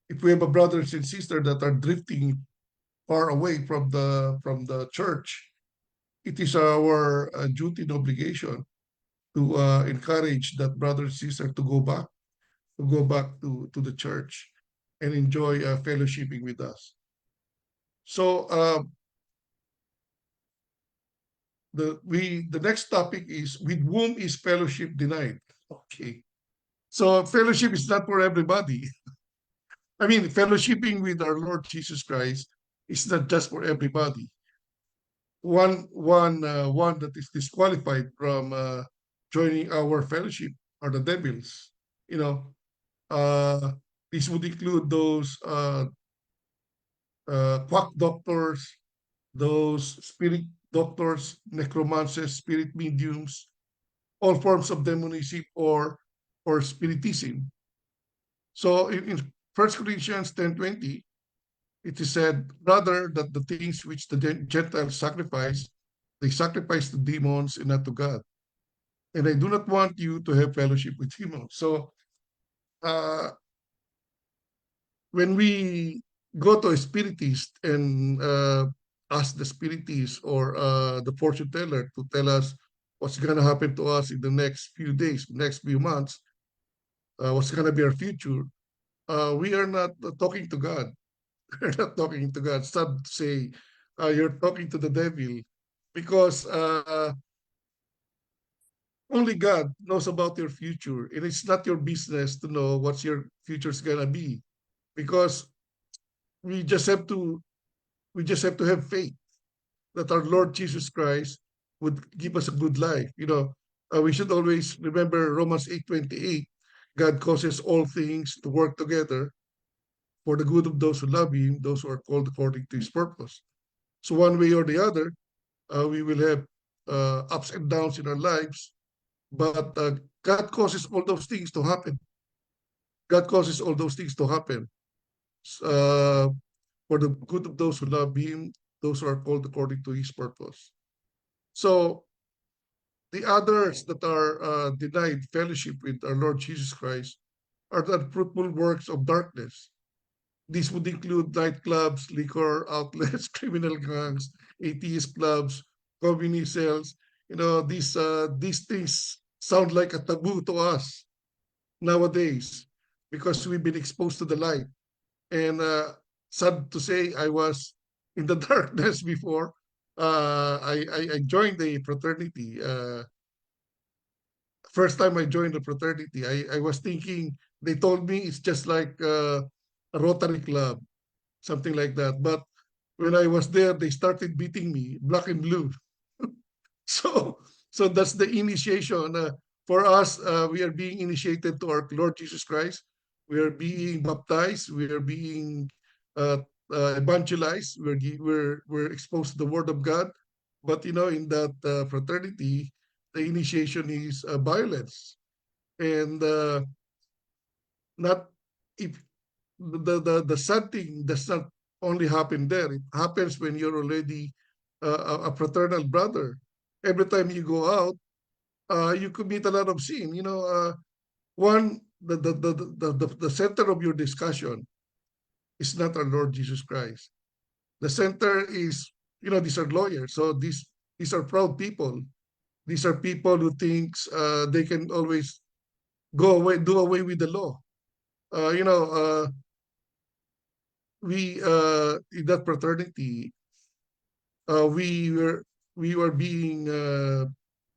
if we have a brothers and sisters that are drifting far away from the church, it is our duty and obligation to encourage that brother and sister to go back to the church and enjoy fellowshipping with us. So the next topic is, with whom is fellowship denied? Okay. So fellowship is not for everybody. I mean, fellowshipping with our Lord Jesus Christ is not just for everybody. One that is disqualified from joining our fellowship are the devils. You know, uh, this would include those quack doctors, those spirit doctors, necromancers, spirit mediums, all forms of demonism or spiritism. So in 1 Corinthians 10:20, it is said, rather that the things which the Gentiles sacrifice, they sacrifice to demons and not to God. And I do not want you to have fellowship with demons. So uh, when we go to a spiritist and ask the spiritist or the fortune teller to tell us what's going to happen to us in the next few days, next few months, what's going to be our future, we are not talking to God. We're not talking to God. Some say you're talking to the devil because only God knows about your future, and it's not your business to know what your future is gonna be. Because we just have to we just have to have faith that our Lord Jesus Christ would give us a good life. You know, we should always remember Romans 8:28. God causes all things to work together for the good of those who love Him, those who are called according to His purpose. So one way or the other, we will have ups and downs in our lives, but God causes all those things to happen. God causes all those things to happen uh, for the good of those who love Him, those who are called according to His purpose. So the others that are denied fellowship with our Lord Jesus Christ are the fruitful works of darkness. These would include nightclubs, liquor outlets, criminal gangs, atheist clubs, communist cells. You know, these things sound like a taboo to us nowadays because we've been exposed to the light. And sad to say, I was in the darkness before. I joined the fraternity. First time I joined the fraternity, I was thinking, they told me it's just like a Rotary Club, something like that. But when I was there, they started beating me, black and blue. So, so that's the initiation. For us, we are being initiated to our Lord Jesus Christ. We are being baptized. We are being evangelized. We're exposed to the Word of God. But you know, in that fraternity, the initiation is violence, and not if the sad thing does not only happen there. It happens when you're already a fraternal brother. Every time you go out, you commit a lot of sin. You know, one the center of your discussion is not our Lord Jesus Christ. The center is, you know, these are lawyers, so these are proud people. These are people who thinks they can always do away with the law. You know, we in that fraternity, uh, we were we were being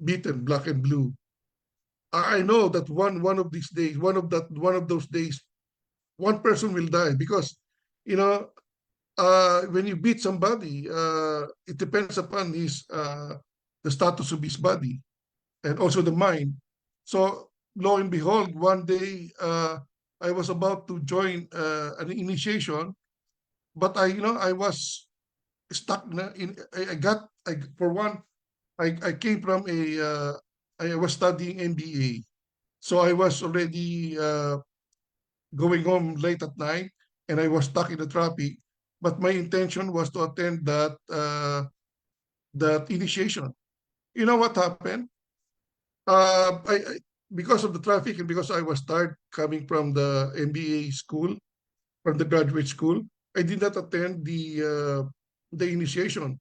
beaten black and blue. I know that one of these days, one of those days, one person will die because, you know, when you beat somebody, it depends upon his the status of his body and also the mind. So lo and behold, one day I was about to join an initiation, but I was stuck in. For one, I came from I was studying MBA, so I was already going home late at night, and I was stuck in the traffic. But my intention was to attend that initiation. You know what happened? I because of the traffic and because I was tired coming from the MBA school, from the graduate school, I did not attend the initiation.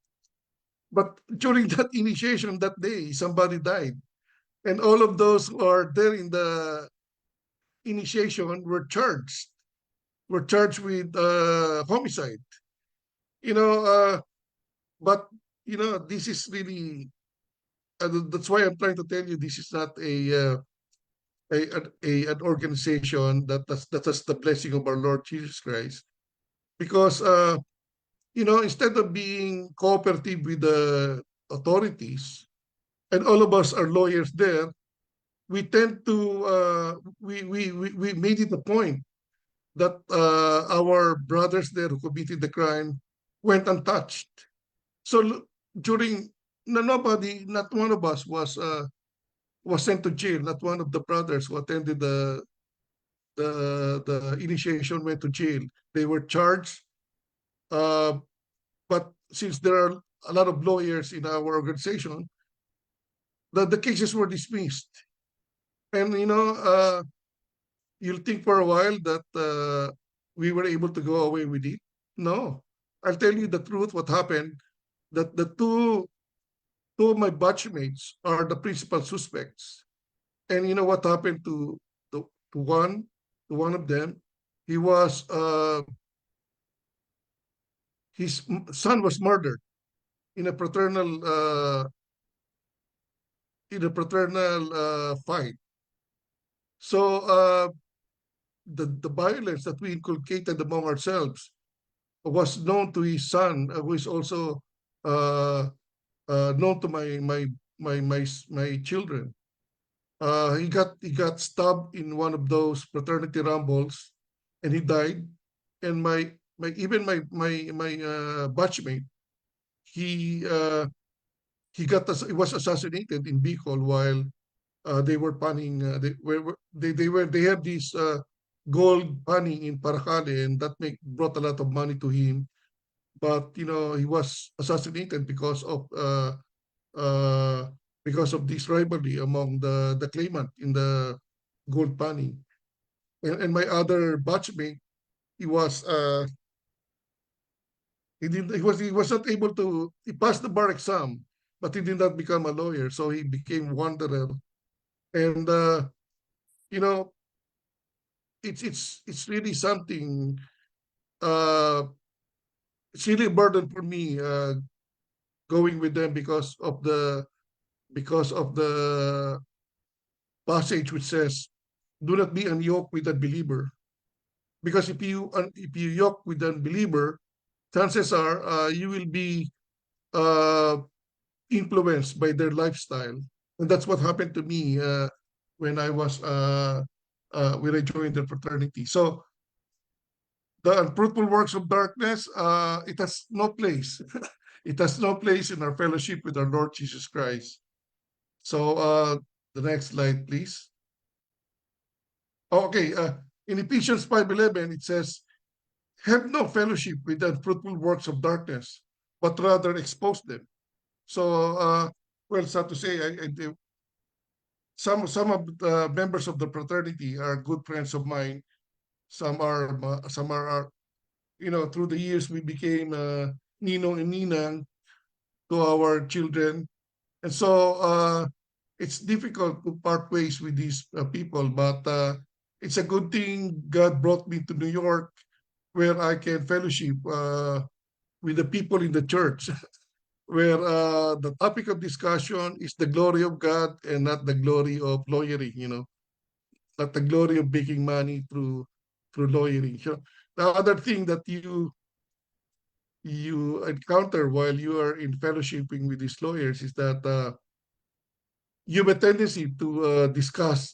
But during that initiation that day, somebody died, and all of those who are there in the initiation were charged with homicide. You know, but this is really that's why I'm trying to tell you this is not an organization that has the blessing of our Lord Jesus Christ, because instead of being cooperative with the authorities, and all of us are lawyers there, we tend to we made it a point that our brothers there who committed the crime went untouched. So during nobody, not one of us was sent to jail. Not one of the brothers who attended the initiation went to jail. They were charged, uh, but since there are a lot of lawyers in our organization, the cases were dismissed. And you'll think for a while that we were able to go away with it. No, I'll tell you the truth. What happened? That the two of my batchmates are the principal suspects. And you know what happened to, to one to one of them? He was his son was murdered in a fraternal fight. So the violence that we inculcated among ourselves was known to his son, who is also uh, known to my children. He got stabbed in one of those fraternity rumbles, and he died. And my batchmate, he uh, he was assassinated in Bicol while they were panning. They have this gold panning in Paracale, and that brought a lot of money to him. But he was assassinated uh, because of this rivalry among the claimant in the gold panning. And my other batchmate, he was he was not able to he passed the bar exam, but he did not become a lawyer, so he became wanderer. And you know it's really something. Uh, it's really a burden for me going with them because of the passage which says, "Do not be unyoked with a believer." Because if you yoke with an unbeliever, chances are you will be uh, influenced by their lifestyle, and that's what happened to me when I was when I joined the fraternity. So the unfruitful works of darkness, it has no place. It has no place in our fellowship with our Lord Jesus Christ. So the next slide, please. Okay, in Ephesians 5:11, it says, "Have no fellowship with the unfruitful works of darkness, but rather expose them." So, well, sad to say, some of the members of the fraternity are good friends of mine. Some are through the years we became ninong and ninang to our children, and so it's difficult to part ways with these people. But it's a good thing God brought me to New York, where I can fellowship with the people in the church, where the topic of discussion is the glory of God and not the glory of lawyering. Not the glory of making money through lawyering. So the other thing that you encounter while you are in fellowshipping with these lawyers is that you have a tendency to discuss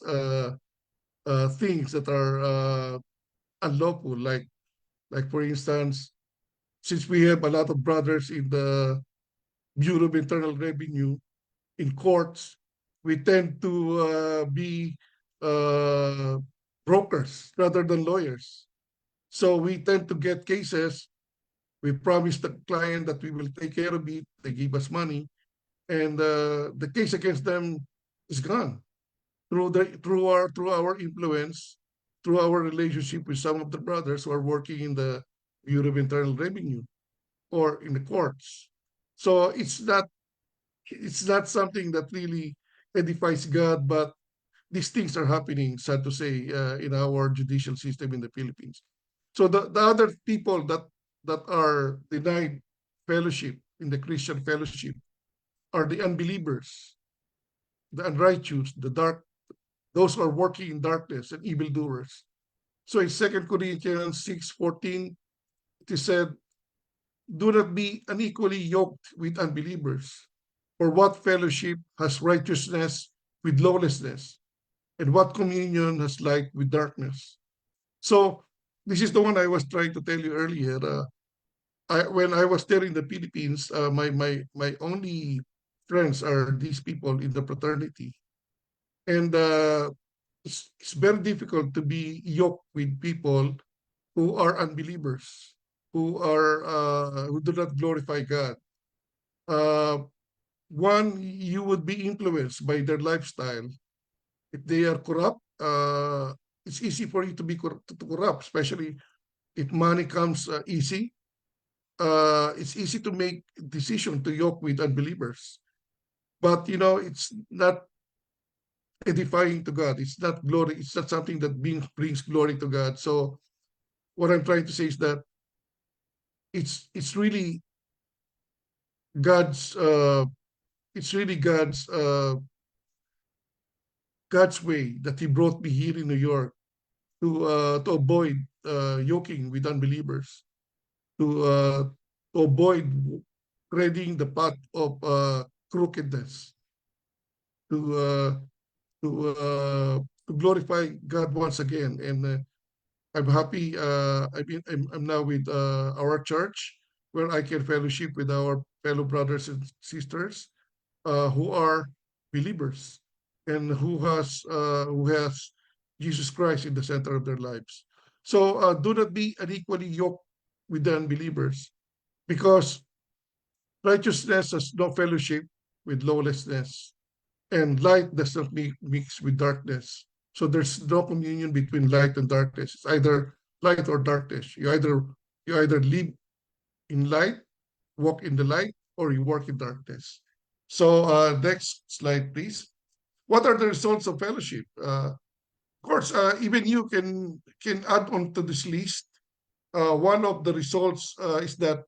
things that are unlawful, like for instance, since we have a lot of brothers in the Bureau of Internal Revenue in courts, we tend to be uh, brokers rather than lawyers. So we tend to get cases. We promise the client that we will take care of it. They give us money, and the case against them is gone through our influence, through our relationship with some of the brothers who are working in the Bureau of Internal Revenue or in the courts. So it's not something that really edifies God, but these things are happening, sad to say, in our judicial system in the Philippines. So the other people that are denied fellowship in the Christian fellowship are the unbelievers, the unrighteous, the dark, those who are working in darkness and evildoers. So in 2 Corinthians 6:14, it is said, do not be unequally yoked with unbelievers. For what fellowship has righteousness with lawlessness? And what communion has light with darkness? So this is the one I was trying to tell you earlier. When I was there in the Philippines, my only friends are these people in the fraternity, and it's very difficult to be yoked with people who are unbelievers, who do not glorify God. Uh, One, you would be influenced by their lifestyle. If they are corrupt, it's easy for you to be corrupt, especially if money comes easy. It's easy to make decision to yoke with unbelievers. But it's not edifying to God. It's not glory. It's not something that brings glory to God. So what I'm trying to say is that it's really God's it's really God's way that He brought me here in New York to avoid yoking with unbelievers, to uh, to avoid treading the path of crookedness, to uh, to uh, to glorify God once again. And I'm happy. I'm now with our church where I can fellowship with our fellow brothers and sisters who are believers and who has Jesus Christ in the center of their lives. So do not be unequally yoked with the unbelievers, because righteousness has no fellowship with lawlessness, and light does not mix with darkness. So there's no communion between light and darkness. It's either light or darkness. You either live in light, walk in the light, or you work in darkness. So next slide, please. What are the results of fellowship? Of course, even you can add on to this list. One of the results is that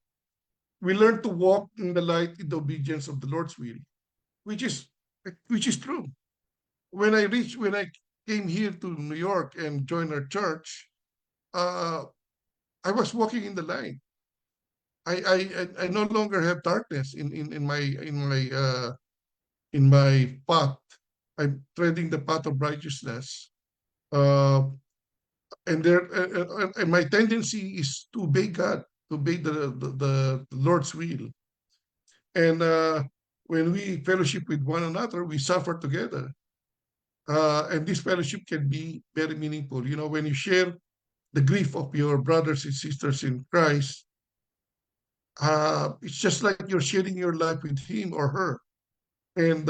we learn to walk in the light in the obedience of the Lord's will, which is which is true. When I came here to New York and joined our church, uh, I was walking in the light. I no longer have darkness in my path. I'm treading the path of righteousness. Uh, and my tendency is to obey God, to obey the Lord's will. And when we fellowship with one another, we suffer together. And this fellowship can be very meaningful. When you share the grief of your brothers and sisters in Christ, it's just like you're sharing your life with him or her. And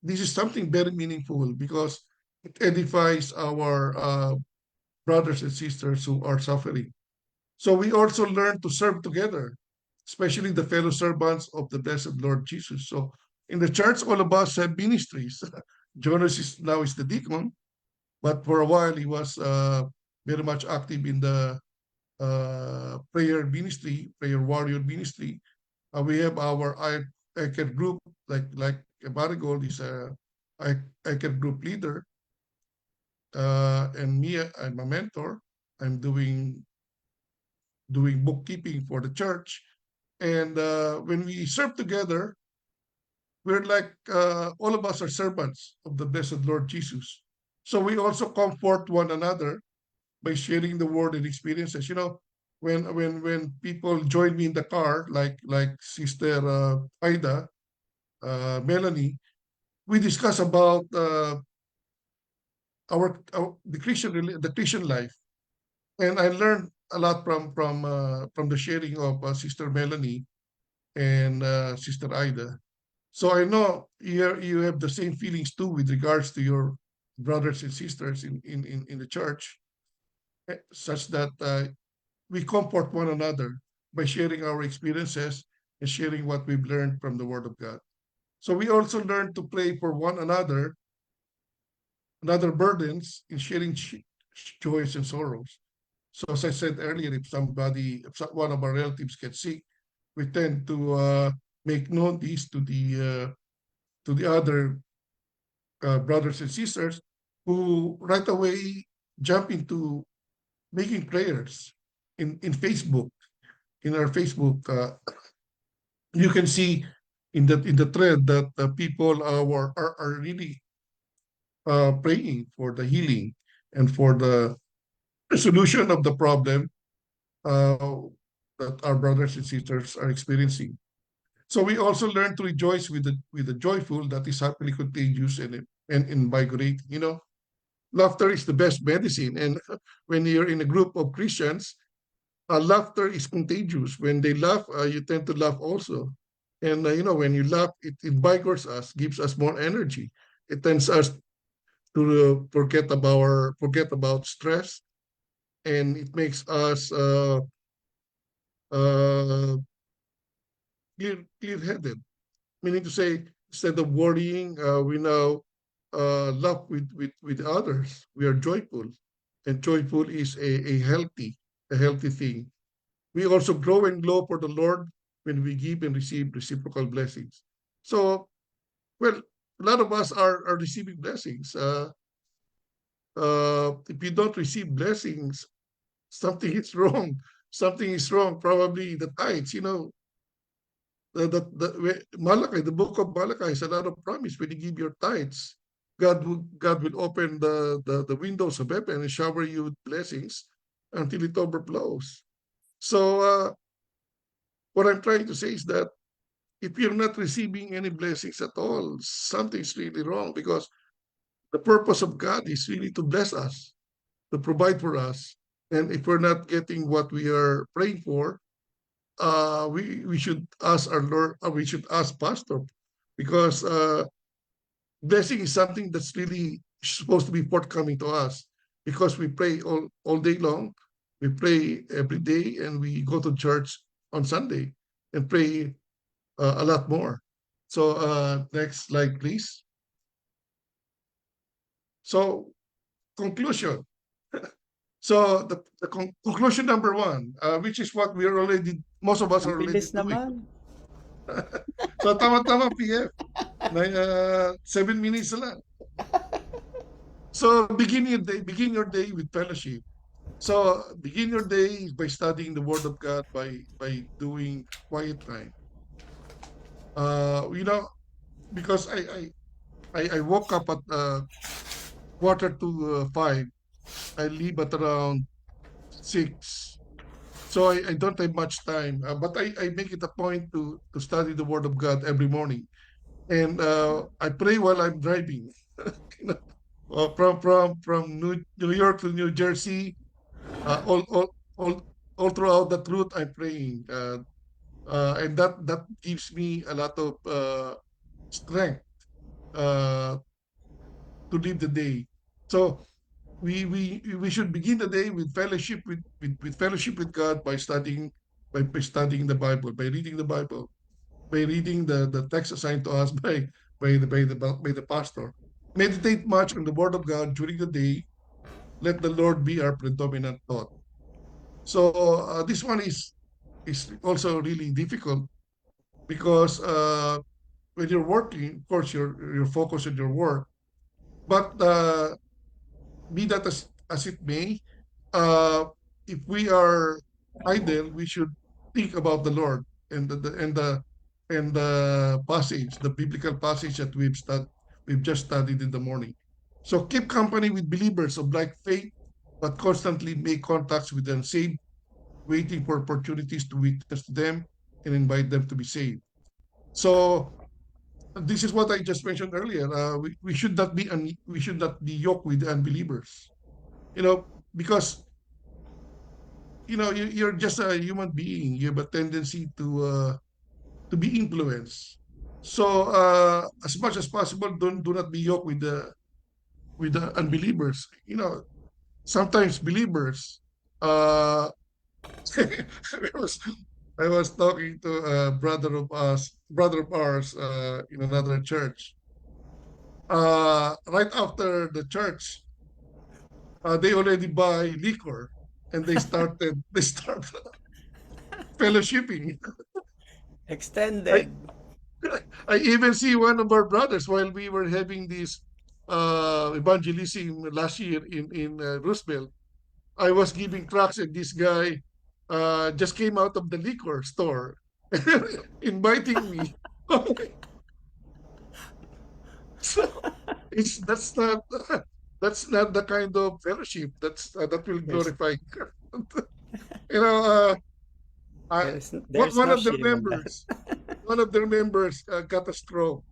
this is something very meaningful because it edifies our brothers and sisters who are suffering. So we also learn to serve together, especially the fellow servants of the blessed Lord Jesus. So in the church, all of us have ministries. Jonas now is the deacon, but for a while he was very much active in the prayer ministry, prayer warrior ministry. We have our ICAD group, like Marigold is a ICAD group leader, and me, I'm a mentor. I'm doing bookkeeping for the church. And when we serve together, we're like all of us are servants of the blessed Lord Jesus. So we also comfort one another by sharing the word and experiences. When people join me in the car, like Sister Ida, Melanie, we discuss about the Christian life, and I learned a lot from the sharing of Sister Melanie and Sister Ida. So I know you have the same feelings too with regards to your brothers and sisters in the church, such that we comfort one another by sharing our experiences and sharing what we've learned from the Word of God. So we also learn to pray for one another burdens in sharing joys and sorrows. So as I said earlier, if one of our relatives gets sick, we tend to make known this to the other brothers and sisters, who right away jump into making prayers in Facebook. In our Facebook, you can see in the thread that people are really praying for the healing and for the solution of the problem uh, that our brothers and sisters are experiencing. So we also learn to rejoice with the joyful that is happily contagious and invigorating. Laughter is the best medicine, and when you're in a group of Christians, laughter is contagious. When they laugh, you tend to laugh also. And when you laugh, it invigorates us, gives us more energy. It tends us to forget about stress, and it makes us uh, clear-headed. Meaning to say, instead of worrying, we now laugh with others. We are joyful, and joyful is a healthy thing. We also grow and glow for the Lord when we give and receive reciprocal blessings. So, well, a lot of us are receiving blessings. If you don't receive blessings, something is wrong. Something is wrong. Probably the tithes. Malachi, the book of Malachi is a lot of promise. When you give your tithes, God will open the windows of heaven and shower you with blessings until it overflows. So what I'm trying to say is that if you're not receiving any blessings at all, something's really wrong, because the purpose of God is really to bless us, to provide for us. And if we're not getting what we are praying for, we should ask our Lord, we should ask Pastor, because blessing is something that's really supposed to be forthcoming to us, because we pray all day long, we pray every day, and we go to church on Sunday and pray a lot more. So next slide, please. So conclusion. So the conclusion number one, which is what most of us Ang are already bilis doing. naman. So tama-tama, PF. 7 minutes na lang. So begin your day with fellowship. So begin your day by studying the Word of God, by doing quiet time. You know, because I woke up at 4:45. I leave at around 6. So I don't have much time, but I make it a point to study the Word of God every morning, and I pray while I'm driving. You know, from New York to New Jersey, all throughout that route, I'm praying, and that gives me a lot of strength uh, to live the day. So we should begin the day with fellowship with fellowship with God by studying the Bible, by reading the Bible, by reading the text assigned to us by the pastor. Meditate much on the Word of God during the day. Let the Lord be our predominant thought. So this one is also really difficult, because when you're working, of course, you're focused on your work. But be that as it may, uh, if we are idle, we should think about the Lord. and the passage, the biblical passage that we've just studied in the morning. So keep company with believers of like faith, but constantly make contacts with the unsaved, waiting for opportunities to witness to them and invite them to be saved. So this is what I just mentioned earlier. We should not be we should not be yoked with unbelievers. Because you're just a human being. You have a tendency to be influenced. So as much as possible, do not be yoked with the unbelievers. Sometimes believers. I was I was talking to a brother of ours, in another church. Right after the church, they already buy liquor, and they start fellowshipping. I Extended. I even see one of our brothers while we were having this evangelism last year in Roosevelt. I was giving tracts, and this guy just came out of the liquor store, inviting me. So that's not that's not the kind of fellowship that will There's glorify God. you know, uh, I, there's one no of their shame on that. members, got a stroke,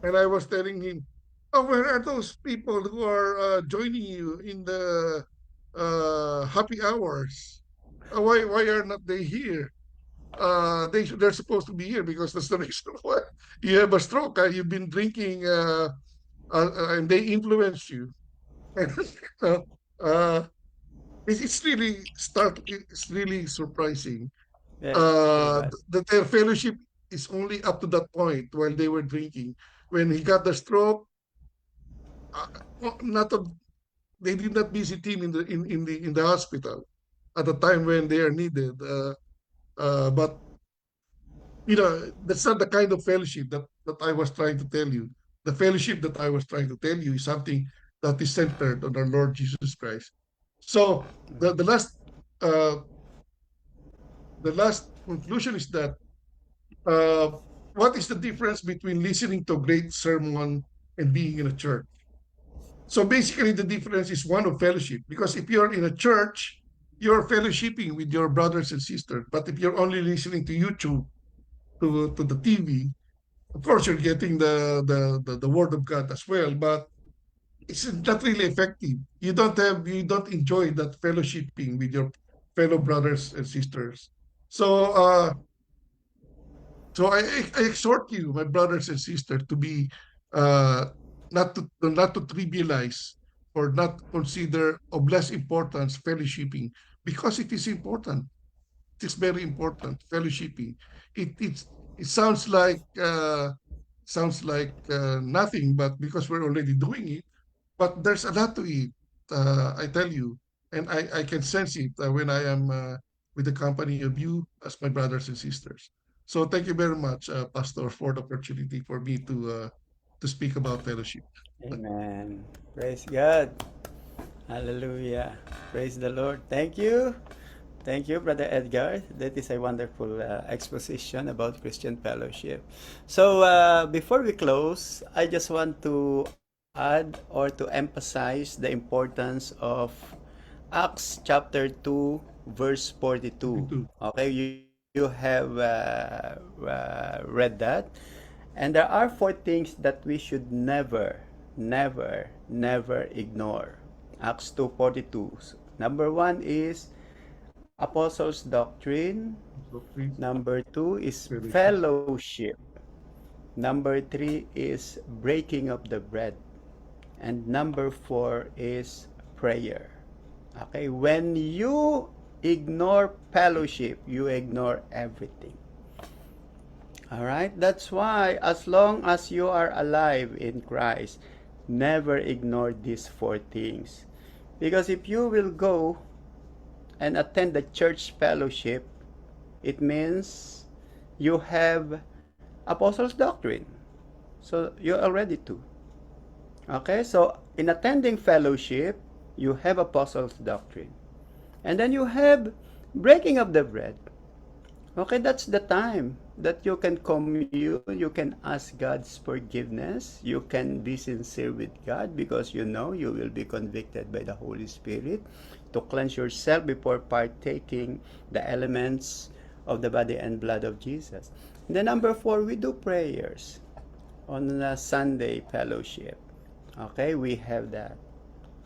and I was telling him, "Oh, where are those people who are joining you in the happy hours? Why are not they here? They're supposed to be here because that's the reason why you have a stroke. You've been drinking, and they influence you." And uh, uh, it's really surprising Yeah, very bad. that their fellowship is only up to that point while they were drinking. When he got the stroke, uh, not a, they did not visit him in the hospital at the time when they are needed. But that's not the kind of fellowship that I was trying to tell you. The fellowship that I was trying to tell you is something that is centered on our Lord Jesus Christ. So uh, the last conclusion is that, uh, what is the difference between listening to a great sermon and being in a church? So basically, the difference is one of fellowship. Because if you're in a church, you're fellowshipping with your brothers and sisters. But if you're only listening to YouTube, to the TV, of course you're getting the word of God as well, but it's not really effective. You don't enjoy that fellowshipping with your fellow brothers and sisters. So I exhort you, my brothers and sisters, to be uh, not to trivialize or not consider of less importance fellowshipping, because it is important. It is very important fellowshipping. It it it sounds like nothing, but because we're already doing it, but there's a lot to it. I tell you, and I can sense it when I am with the company of you as my brothers and sisters. So thank you very much, Pastor, for the opportunity for me to speak about fellowship. Amen. Praise God. Hallelujah. Praise the Lord. Thank you. Thank you, Brother Edgar. That is a wonderful exposition about Christian fellowship. So, before we close, I just want to add or to emphasize the importance of Acts chapter 2, verse 42. Too. Okay, you have read that. And there are four things that we should never ignore. Acts 2:42. Number one is apostles' doctrine. So please, Number two is fellowship. fellowship. Number three is breaking of the bread. And number four is prayer. Okay, when you ignore fellowship, you ignore everything. All right, that's why as long as you are alive in Christ, never ignore these four things. Because if you will go and attend the church fellowship, it means you have apostles' doctrine. So you're already two. Okay, so in attending fellowship, you have apostles' doctrine. And then you have breaking of the bread. Okay, that's the time that you can commune, you can ask God's forgiveness, you can be sincere with God because you know you will be convicted by the Holy Spirit to cleanse yourself before partaking the elements of the body and blood of Jesus. And then number 4, we do prayers on the Sunday fellowship. Okay, we have that.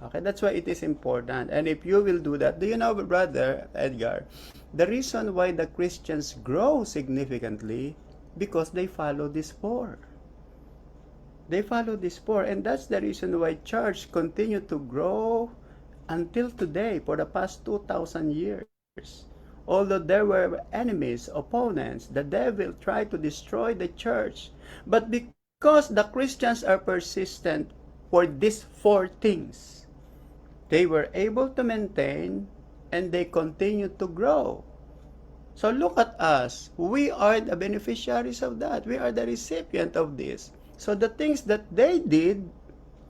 Okay, that's why it is important. And if you will do that, do you know, Brother Edgar, the reason why the Christians grow significantly because they follow this 4. They follow this 4, and that's the reason why church continue to grow until today for the past 2,000 years. Although there were enemies, opponents, the devil tried to destroy the church. But because the Christians are persistent for these 4 things, they were able to maintain and they continue to grow. So look at us. We are the beneficiaries of that. We are the recipient of this. So the things that they did,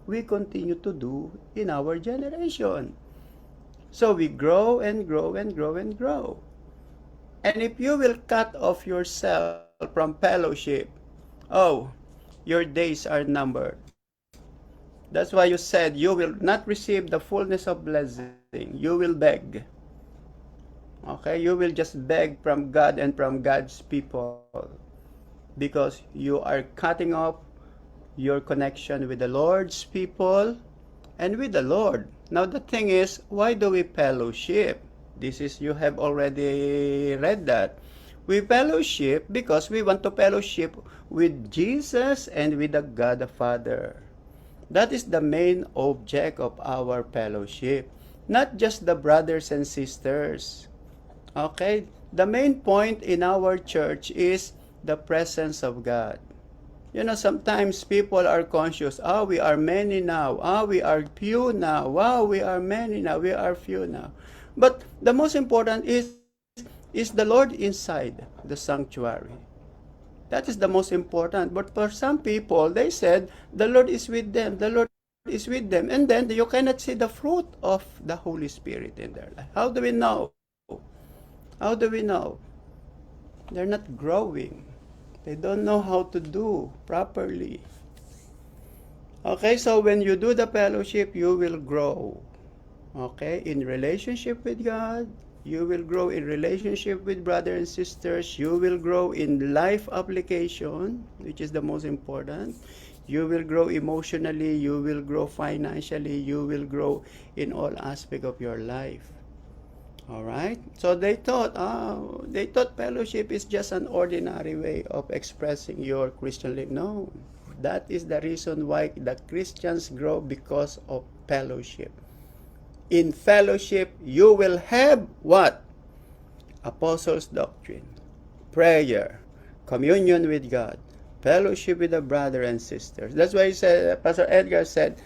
we continue to do in our generation. So we grow and grow and grow and grow. And if you will cut off yourself from fellowship, oh, your days are numbered. That's why you said you will not receive the fullness of blessing. You will beg. Okay, you will just beg from God and from God's people because you are cutting off your connection with the Lord's people and with the Lord. Now the thing is, why do we fellowship? This is, you have already read that. We fellowship because we want to fellowship with Jesus and with the God the Father. That is the main object of our fellowship. Not just the brothers and sisters. Okay? The main point in our church is the presence of God. You know, sometimes people are conscious, we are many now. We are few now. We are many now. We are few now. But the most important is the Lord inside the sanctuary. That is the most important. But for some people, they said, the Lord is with them. The Lord is with them. And then you cannot see the fruit of the Holy Spirit in their life. How do we know? How do we know? They're not growing. They don't know how to do properly. Okay, so when you do the fellowship, you will grow. Okay, in relationship with God, you will grow in relationship with brothers and sisters. You will grow in life application, which is the most important. You will grow emotionally. You will grow financially. You will grow in all aspects of your life. All right. So they thought fellowship is just an ordinary way of expressing your Christian life. No, that is the reason why the Christians grow, because of fellowship. In fellowship, you will have what? Apostles' doctrine, prayer, communion with God, fellowship with the brother and sisters. That's why Pastor Edgar said,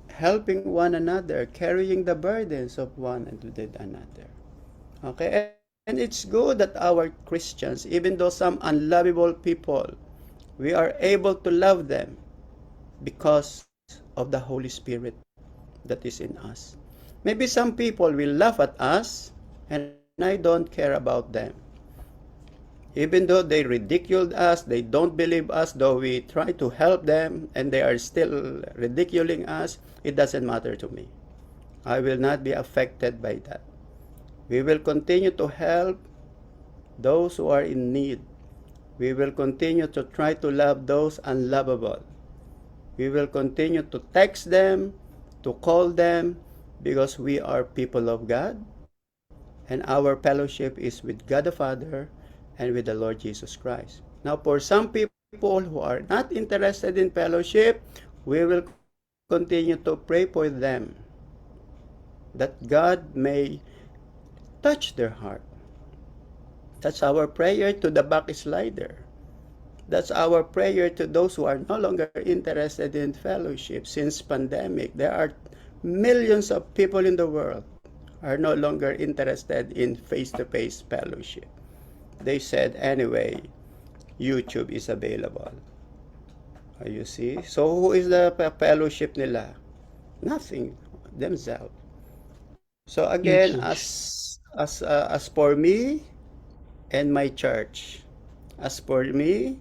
helping one another, carrying the burdens of one with another. Okay, and it's good that our Christians, even though some unlovable people, we are able to love them because of the Holy Spirit that is in us. Maybe some people will laugh at us, and I don't care about them. Even though they ridiculed us, they don't believe us, though we try to help them and they are still ridiculing us, it doesn't matter to me. I will not be affected by that. We will continue to help those who are in need. We will continue to try to love those unlovable. We will continue to text them, to call them, because we are people of God, and our fellowship is with God the Father and with the Lord Jesus Christ. Now, for some people who are not interested in fellowship, we will continue to pray for them that God may touch their heart. That's our prayer to the backslider. That's our prayer to those who are no longer interested in fellowship. Since pandemic, there are millions of people in the world are no longer interested in face-to-face fellowship. They said, anyway, YouTube is available. You see? So who is the fellowship nila? Nothing. Themselves. So again, YouTube. as for me, and my church. As for me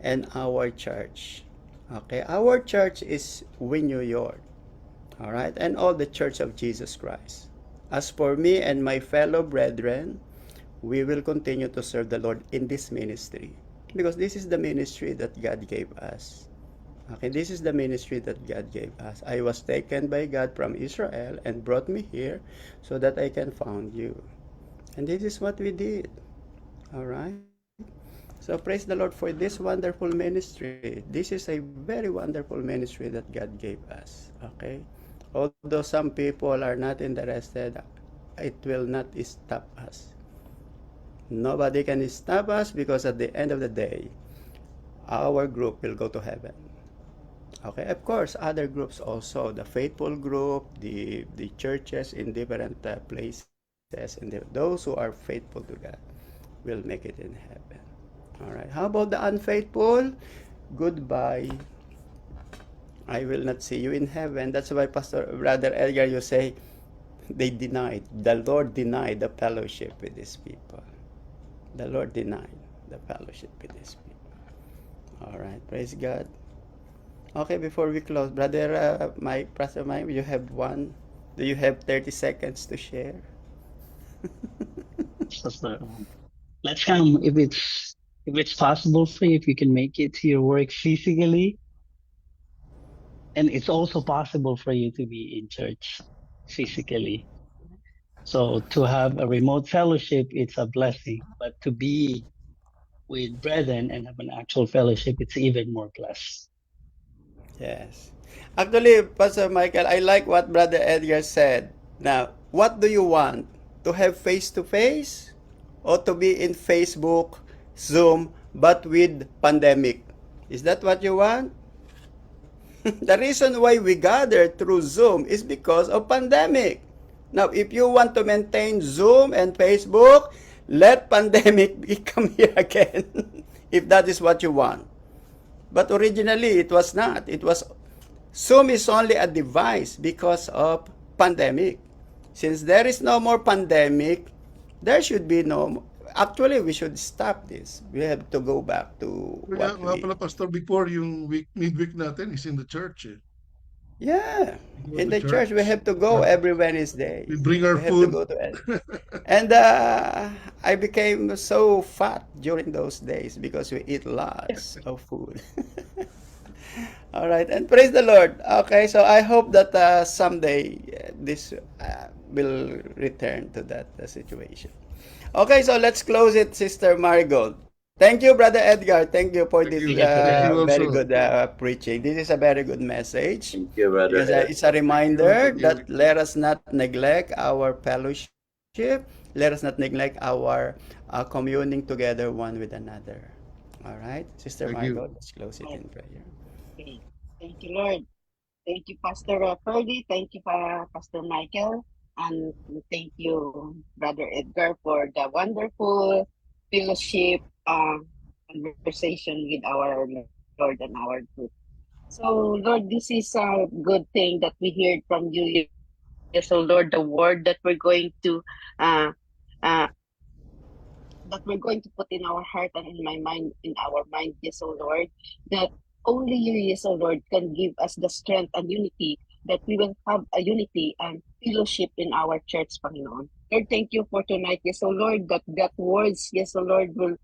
and our church. Okay, our church is Win New York. All right, and all the Church of Jesus Christ. As for me and my fellow brethren, we will continue to serve the Lord in this ministry because this is the ministry that God gave us. Okay, this is the ministry that God gave us. I was taken by God from Israel and brought me here so that I can found you. And this is what we did. All right. So praise the Lord for this wonderful ministry. This is a very wonderful ministry that God gave us. Okay. Although some people are not interested, it will not stop us. Nobody can stop us because at the end of the day, our group will go to heaven. Okay, of course, other groups also, the faithful group, the churches in different places, and those who are faithful to God will make it in heaven. All right, how about the unfaithful? Goodbye. I will not see you in heaven. That's why Brother Edgar, you say, the Lord denied the fellowship with these people. The Lord denied the fellowship with these people. All right, praise God. Okay, before we close, Brother Pastor Mike, you have do you have 30 seconds to share? Sister, let's come if it's possible for you, if you can make it to your work physically, and it's also possible for you to be in church physically. So to have a remote fellowship, it's a blessing, but to be with brethren and have an actual fellowship, it's even more blessed. Yes. Actually, Pastor Michael, I like what Brother Edgar said. Now, what do you want? To have face-to-face or to be in Facebook, Zoom, but with pandemic? Is that what you want? The reason why we gather through Zoom is because of pandemic. Now, if you want to maintain Zoom and Facebook, let pandemic come here again. If that is what you want. But originally, it was not. Zoom is only a device because of pandemic. Since there is no more pandemic, there should be actually, we should stop this. We have to go back to Kaya what nga pala, Pastor, before yung midweek natin is in the church. Yeah, We go in to the church, we church. have to go every Wednesday. We bring our We have to food. go to it. And I became so fat during those days because we eat lots of food. All right, and praise the Lord. Okay, so I hope that someday this will return to that situation. Okay, so let's close it, Sister Marigold. Thank you, Brother Edgar. Thank you for Thank this you. Thank you, Thank sir. you very also. good preaching. This is a very good message. Thank you, Brother Because Ed. it's a reminder Thank you. that let us not neglect our fellowship. Let us not neglect our communing together one with another. All right, Sister Thank Margot, you. let's close it in prayer. Okay. Thank you, Lord. Thank you, Pastor Ferdy. Thank you, Pastor Michael. And thank you, Brother Edgar, for the wonderful fellowship conversation with our Lord and our group. So, Lord, this is a good thing that we heard from you. Yes, so Lord, the word uh, uh, that we're going to put in our heart and in our mind, yes, O Lord, that only you, yes, O Lord, can give us the strength and unity that we will have a unity and fellowship in our church, Panginoon. Lord, thank you for tonight, yes, O Lord, that words, yes, O Lord, will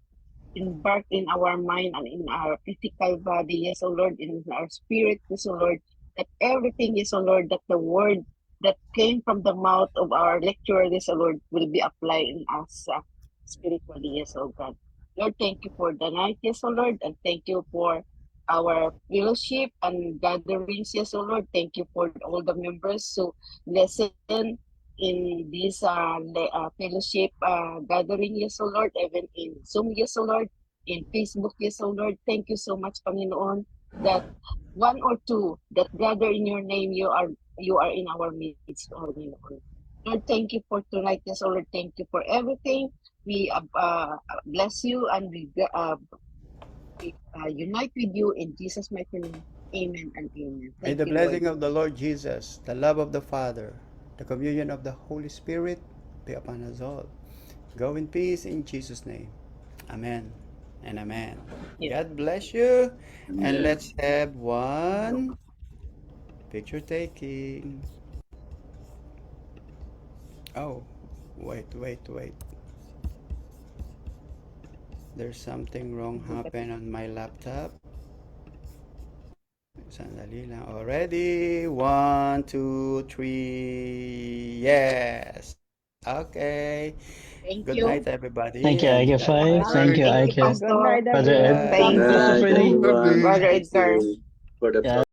embark in our mind and in our physical body, yes, O Lord, in our spirit, yes, O Lord, that everything, yes, O Lord, that the word that came from the mouth of our lecturer, yes, O Lord, will be applied in us spiritually, yes, O God. Lord, thank you for the night, yes, O Lord, and thank you for our fellowship and gatherings, yes, O Lord. Thank you for all the members who listen in this fellowship gathering, yes, O Lord, even in Zoom, yes, O Lord, in Facebook, yes, O Lord. Thank you so much, Panginoon, that one or two that gather in your name, you are in our midst, Panginoon. Lord, thank you for tonight, yes, O Lord. Thank you for everything. We bless you and we unite with you in Jesus' mighty name. Amen and amen. May Thank the you, Lord. blessing of the Lord Jesus, the love of the Father, the communion of the Holy Spirit be upon us all. Go in peace in Jesus' name. Amen and amen. Yeah. God bless you. And Amen. let's have one picture taking. Oh, wait. There's something wrong happened on my laptop. Sandali lang. Already. 1, 2, 3. Yes. Okay. Thank Good you. night, everybody. Thank you, And Ike God Five. bless Thank you, Thank you, Ike. Good Pastor. night, Brother Ed. Bye. Thank Good you, Pastor night, Freddy. everyone. Brother Thank Edgar. you for the Yeah.